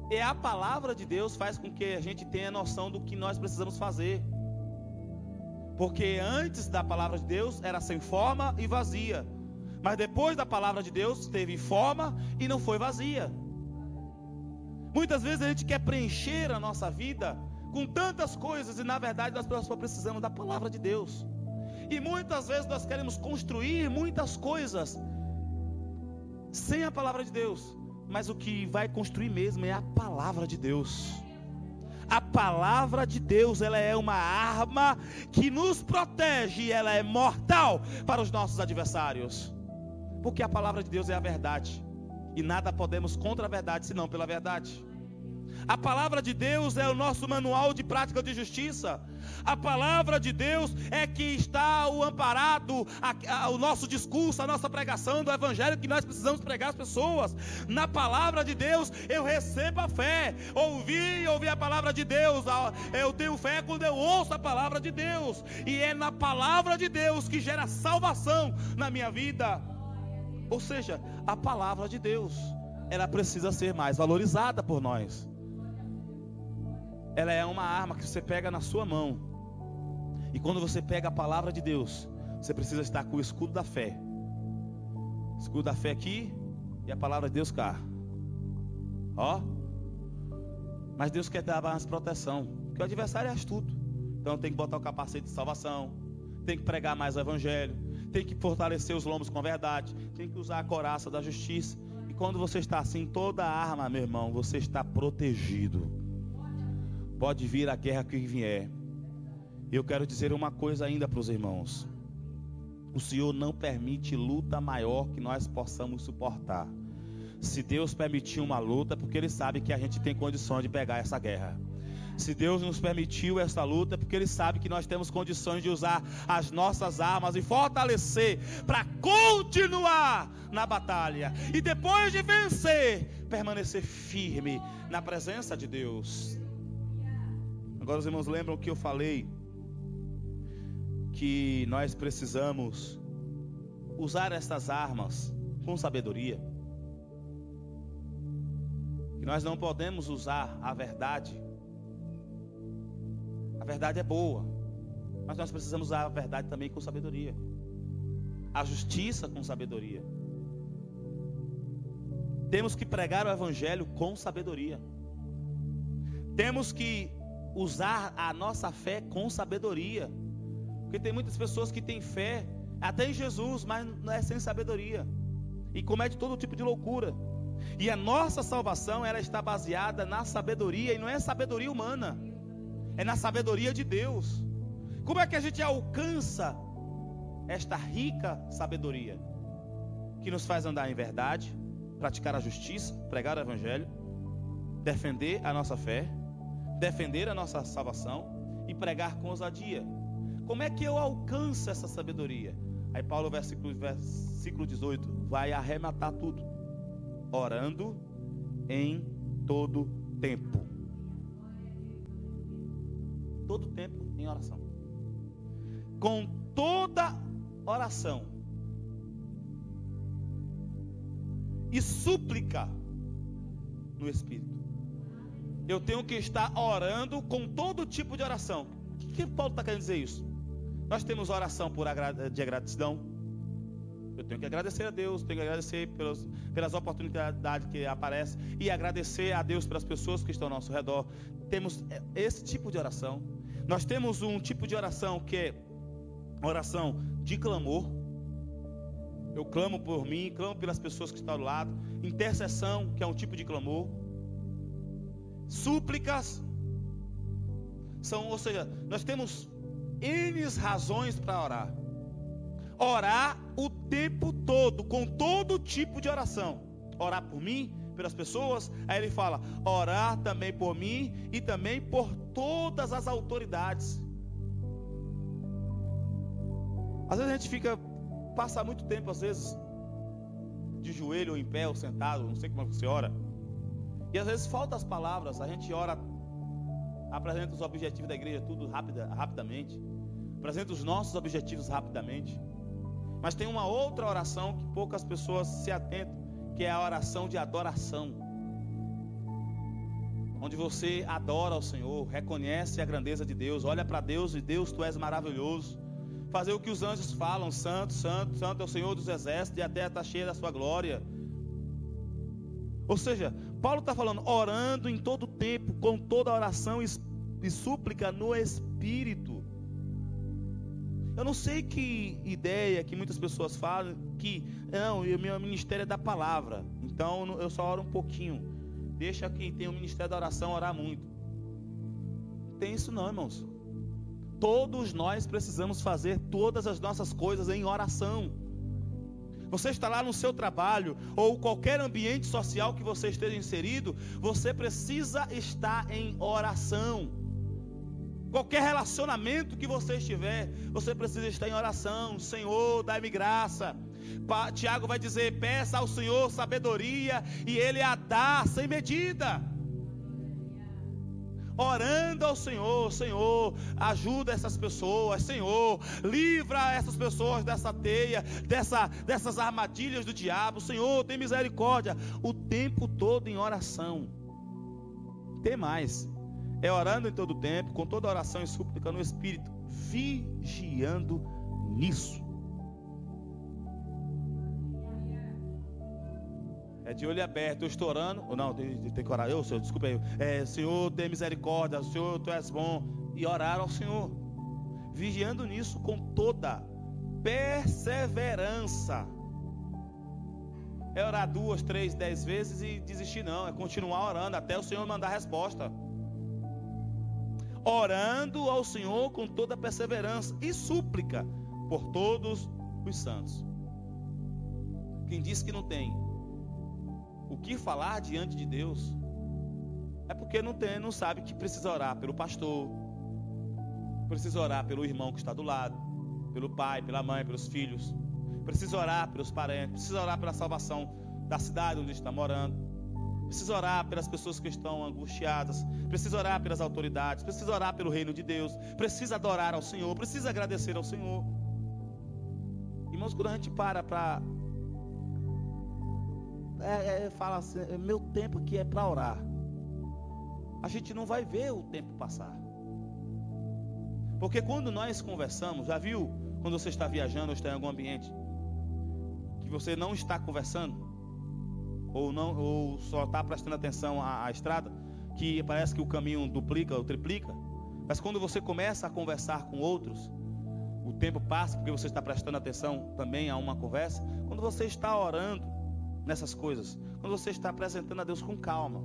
É a palavra de Deus faz com que a gente tenha noção do que nós precisamos fazer. Porque antes da palavra de Deus era sem forma e vazia. Mas depois da palavra de Deus teve forma e não foi vazia. Muitas vezes a gente quer preencher a nossa vida com tantas coisas e na verdade nós só precisamos da palavra de Deus. E muitas vezes nós queremos construir muitas coisas sem a palavra de Deus. Mas o que vai construir mesmo é a palavra de Deus. A palavra de Deus, ela é uma arma que nos protege e ela é mortal para os nossos adversários. Porque a palavra de Deus é a verdade. E nada podemos contra a verdade, senão pela verdade. A palavra de Deus é o nosso manual de prática de justiça. A palavra de Deus é que está o amparado, o nosso discurso, a nossa pregação do evangelho que nós precisamos pregar às pessoas. Na palavra de Deus eu recebo a fé. Ouvir a palavra de Deus. Eu tenho fé quando eu ouço a palavra de Deus. E é na palavra de Deus que gera salvação na minha vida. Ou seja, a palavra de Deus, ela precisa ser mais valorizada por nós. Ela é uma arma que você pega na sua mão. E quando você pega a palavra de Deus, você precisa estar com o escudo da fé. Escudo da fé aqui e a palavra de Deus cá. Ó. Mas Deus quer dar mais proteção, porque o adversário é astuto. Então tem que botar o capacete de salvação, tem que pregar mais o evangelho, tem que fortalecer os lombos com a verdade, tem que usar a couraça da justiça. E quando você está assim, toda a arma, meu irmão, você está protegido. Pode vir a guerra que vier. Eu quero dizer uma coisa ainda para os irmãos. O Senhor não permite luta maior que nós possamos suportar. Se Deus permitiu uma luta, é porque Ele sabe que a gente tem condições de pegar essa guerra. Se Deus nos permitiu essa luta, é porque Ele sabe que nós temos condições de usar as nossas armas e fortalecer para continuar na batalha. E depois de vencer, permanecer firme na presença de Deus. Agora os irmãos lembram que eu falei que nós precisamos usar essas armas com sabedoria. Que nós não podemos usar a verdade. A verdade é boa, mas nós precisamos usar a verdade também com sabedoria. A justiça com sabedoria. Temos que pregar o evangelho com sabedoria. Temos que usar a nossa fé com sabedoria. Porque tem muitas pessoas que têm fé até em Jesus, mas não é sem sabedoria. E comete todo tipo de loucura. E a nossa salvação, ela está baseada na sabedoria. E não é sabedoria humana, é na sabedoria de Deus. Como é que a gente alcança esta rica sabedoria? Que nos faz andar em verdade, praticar a justiça, pregar o evangelho, defender a nossa fé, defender a nossa salvação e pregar com ousadia. Como é que eu alcanço essa sabedoria? Aí Paulo, versículo 18, vai arrematar tudo. Orando em todo tempo. Todo tempo em oração. Com toda oração e súplica no Espírito. Eu tenho que estar orando com todo tipo de oração. O que Paulo está querendo dizer isso? Nós temos oração de gratidão. Eu tenho que agradecer a Deus, tenho que agradecer pelas oportunidades que aparecem e agradecer a Deus pelas pessoas que estão ao nosso redor. Temos esse tipo de oração. Nós temos um tipo de oração que é oração de clamor. Eu clamo por mim, clamo pelas pessoas que estão do lado. Intercessão, que é um tipo de clamor. Súplicas. Ou seja, nós temos N razões para orar. Orar o tempo todo, com todo tipo de oração. Orar por mim, pelas pessoas. Aí ele fala, orar também por mim e também por todas as autoridades. Às vezes a gente passa muito tempo, às vezes, de joelho ou em pé ou sentado, não sei como você ora. E às vezes faltam as palavras, a gente ora, apresenta os objetivos da igreja tudo rapidamente. Apresenta os nossos objetivos rapidamente. Mas tem uma outra oração que poucas pessoas se atentam, que é a oração de adoração. Onde você adora ao Senhor, reconhece a grandeza de Deus, olha para Deus e Deus, tu és maravilhoso. Fazer o que os anjos falam, santo, santo, santo é o Senhor dos exércitos e a terra está cheia da sua glória. Ou seja, Paulo está falando, orando em todo tempo, com toda oração e súplica no Espírito. Eu não sei que ideia que muitas pessoas falam, que não, o meu ministério é da palavra, então eu só oro um pouquinho. Deixa quem tem o ministério da oração orar muito. Não tem isso não, irmãos. Todos nós precisamos fazer todas as nossas coisas em oração. Você está lá no seu trabalho, ou qualquer ambiente social que você esteja inserido, você precisa estar em oração. Qualquer relacionamento que você estiver, você precisa estar em oração. Senhor, dai-me graça. Tiago vai dizer, peça ao Senhor sabedoria e Ele a dá sem medida. Orando ao Senhor, Senhor, ajuda essas pessoas, Senhor, livra essas pessoas dessa teia, dessas armadilhas do diabo, Senhor, tem misericórdia, o tempo todo em oração. Tem mais, é orando em todo o tempo, com toda oração e súplica no Espírito, vigiando nisso. É de olho aberto, eu estou orando, ou não, tem que orar, Senhor, desculpa aí, Senhor, tem misericórdia, Senhor, tu és bom, e orar ao Senhor, vigiando nisso com toda perseverança. É orar 2, 3, 10 vezes e desistir não, é continuar orando até o Senhor mandar a resposta. Orando ao Senhor com toda perseverança e súplica por todos os santos. Quem diz que não tem o que falar diante de Deus, é porque não sabe que precisa orar pelo pastor, precisa orar pelo irmão que está do lado, pelo pai, pela mãe, pelos filhos, precisa orar pelos parentes, precisa orar pela salvação da cidade onde está morando, precisa orar pelas pessoas que estão angustiadas, precisa orar pelas autoridades, precisa orar pelo reino de Deus, precisa adorar ao Senhor, precisa agradecer ao Senhor. Irmãos, quando a gente para fala assim, meu tempo aqui é para orar, a gente não vai ver o tempo passar. Porque quando nós conversamos, já viu quando você está viajando ou está em algum ambiente que você não está conversando ou só está prestando atenção à estrada, que parece que o caminho duplica ou triplica, mas quando você começa a conversar com outros, o tempo passa porque você está prestando atenção também a uma conversa. Quando você está orando nessas coisas, quando você está apresentando a Deus com calma,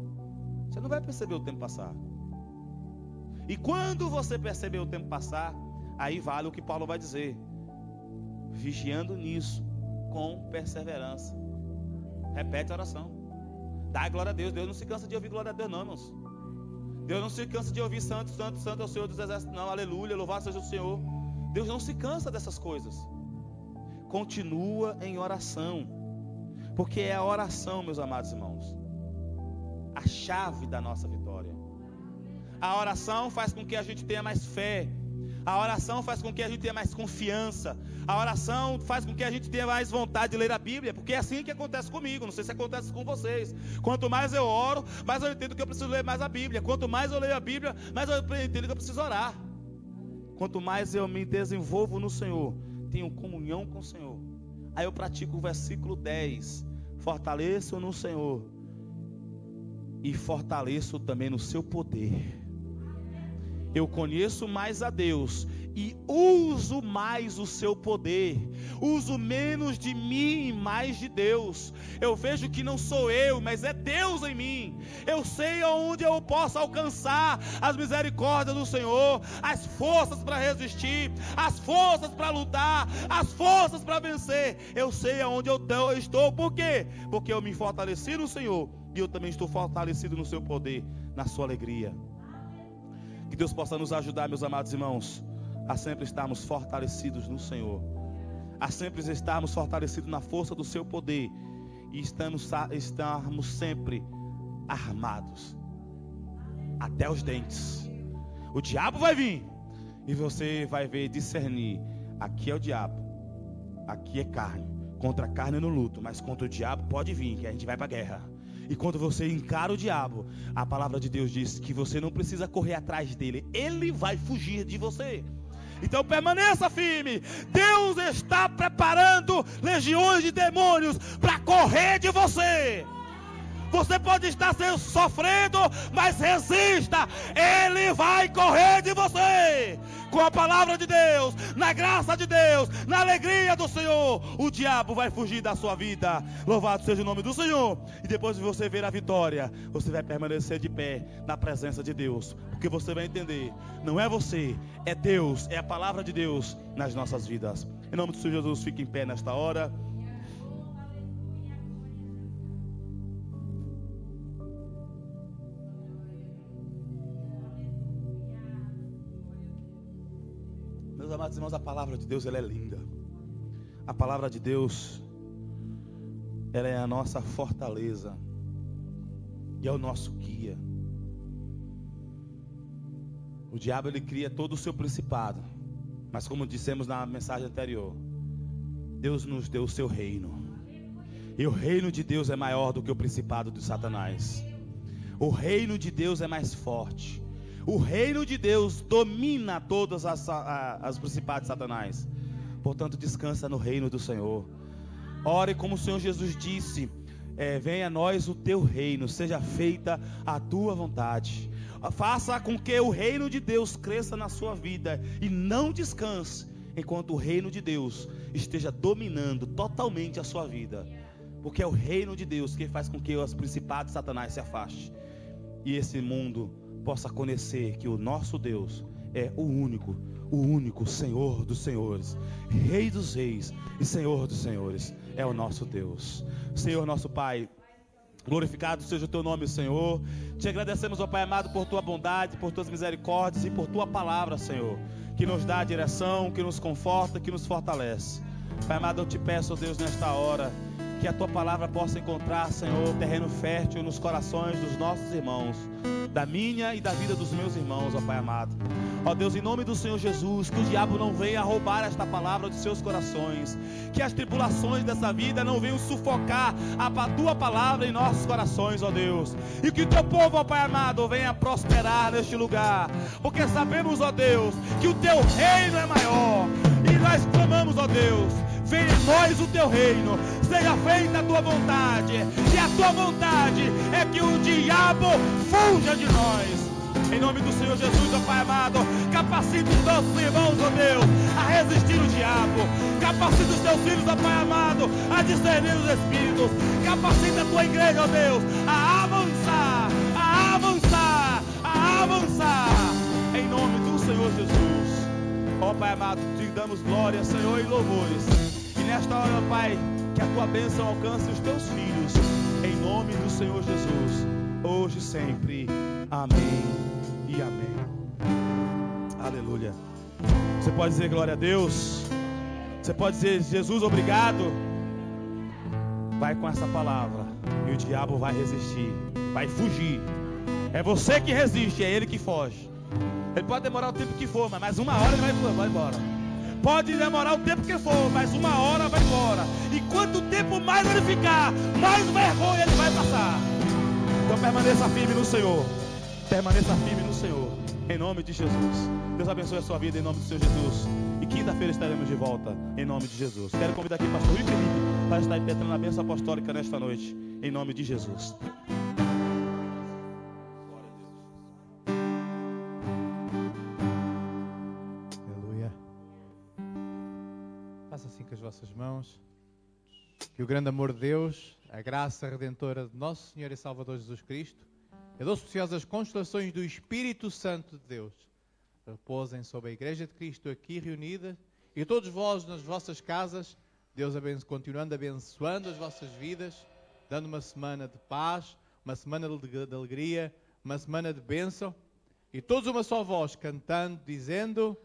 você não vai perceber o tempo passar. E quando você perceber o tempo passar, aí vale o que Paulo vai dizer, vigiando nisso com perseverança. Repete a oração, dá glória a Deus. Deus não se cansa de ouvir glória a Deus não, irmãos. Deus não se cansa de ouvir santo, santo, santo é o Senhor dos exércitos não, aleluia, louvado seja o Senhor. Deus não se cansa dessas coisas. Continua em oração, porque é a oração, meus amados irmãos, a chave da nossa vitória. A oração faz com que a gente tenha mais fé. A oração faz com que a gente tenha mais confiança. A oração faz com que a gente tenha mais vontade de ler a Bíblia, porque é assim que acontece comigo, não sei se acontece com vocês. Quanto mais eu oro, mais eu entendo que eu preciso ler mais a Bíblia. Quanto mais eu leio a Bíblia, mais eu entendo que eu preciso orar. Quanto mais eu me desenvolvo no Senhor, tenho comunhão com o Senhor, Aí eu pratico o versículo 10. Fortaleço no Senhor e fortaleço também no seu poder. Eu conheço mais a Deus e uso mais o seu poder. Uso menos de mim e mais de Deus. Eu vejo que não sou eu, mas é Deus em mim. Eu sei aonde eu posso alcançar as misericórdias do Senhor, as forças para resistir, as forças para lutar, as forças para vencer. Eu sei aonde eu estou. Por quê? Porque eu me fortaleci no Senhor e eu também estou fortalecido no seu poder, na sua alegria. Que Deus possa nos ajudar, meus amados irmãos, a sempre estarmos fortalecidos no Senhor, a sempre estarmos fortalecidos na força do seu poder e estarmos sempre armados até os dentes. O diabo vai vir e você vai ver, discernir: aqui é o diabo, aqui é carne. Contra a carne no luto, mas contra o diabo pode vir, que a gente vai para a guerra. E quando você encara o diabo, a palavra de Deus diz que você não precisa correr atrás dele, ele vai fugir de você. Então permaneça firme. Deus está preparando legiões de demônios para correr de você. Você pode estar sofrendo, mas resista. Ele vai correr de você. Com a palavra de Deus, na graça de Deus, na alegria do Senhor, o diabo vai fugir da sua vida. Louvado seja o nome do Senhor. E depois de você ver a vitória, você vai permanecer de pé na presença de Deus. Porque você vai entender, não é você, é Deus, é a palavra de Deus nas nossas vidas. Em nome do Senhor Jesus, fique em pé nesta hora. Meus amados irmãos, a palavra de Deus, ela é linda. A palavra de Deus, ela é a nossa fortaleza e é o nosso guia. O diabo, ele cria todo o seu principado, mas como dissemos na mensagem anterior, Deus nos deu o seu reino. E o reino de Deus é maior do que o principado de Satanás. O reino de Deus é mais forte. O reino de Deus domina todas as principados de Satanás. Portanto, descansa no reino do Senhor. Ore como o Senhor Jesus disse: venha a nós o teu reino, seja feita a tua vontade. Faça com que o reino de Deus cresça na sua vida e não descanse enquanto o reino de Deus esteja dominando totalmente a sua vida. Porque é o reino de Deus que faz com que os principados de Satanás se afastem e esse mundo possa conhecer que o nosso Deus é o único Senhor dos senhores, Rei dos reis e Senhor dos senhores, é o nosso Deus. Senhor nosso Pai, glorificado seja o teu nome, Senhor. Te agradecemos, ó Pai amado, por tua bondade, por tuas misericórdias e por tua palavra, Senhor, que nos dá a direção, que nos conforta, que nos fortalece. Pai amado, eu te peço, ó Deus, nesta hora, que a tua palavra possa encontrar, Senhor, terreno fértil nos corações dos nossos irmãos, da minha e da vida dos meus irmãos, ó Pai amado. Ó Deus, em nome do Senhor Jesus, que o diabo não venha roubar esta palavra de seus corações, que as tribulações dessa vida não venham sufocar a tua palavra em nossos corações, ó Deus, e que o teu povo, ó Pai amado, venha prosperar neste lugar, porque sabemos, ó Deus, que o teu reino é maior, e nós clamamos, ó Deus, venha em nós o teu reino, seja feita a tua vontade, e a tua vontade é que o diabo fuja de nós. Em nome do Senhor Jesus, ó Pai amado, capacita os nossos irmãos, ó Deus, a resistir o diabo. Capacita os teus filhos, ó Pai amado, a discernir os espíritos. Capacita a tua igreja, ó Deus, a avançar, a avançar, a avançar. Em nome do Senhor Jesus. Ó Pai amado, te damos glória, Senhor, e louvores. E nesta hora, ó Pai, que a tua bênção alcance os teus filhos. Em nome do Senhor Jesus, hoje e sempre. Amém e amém. Aleluia. Você pode dizer glória a Deus. Você pode dizer: Jesus, obrigado. Vai com essa palavra e o diabo vai resistir, vai fugir. É você que resiste, é ele que foge. Ele pode demorar o tempo que for, mas uma hora ele vai embora. Pode demorar o tempo que for, mas uma hora vai embora. E quanto tempo mais ele ficar, mais vergonha ele vai passar. Então permaneça firme no Senhor. Permaneça firme no Senhor. em nome de Jesus. Deus abençoe a sua vida em nome do Senhor Jesus. E quinta-feira estaremos de volta em nome de Jesus. Quero convidar aqui o pastor Rui Felipe para estar impetrando a bênção apostólica nesta noite, em nome de Jesus. Aleluia. Faça assim com as vossas mãos. Que o grande amor de Deus, a graça redentora de nosso Senhor e Salvador Jesus Cristo, e as doces preciosas constelações do Espírito Santo de Deus repousem sobre a Igreja de Cristo aqui reunida e todos vós nas vossas casas. Deus continuando abençoando as vossas vidas, dando uma semana de paz, uma semana de alegria, uma semana de bênção, e todos uma só voz cantando, dizendo...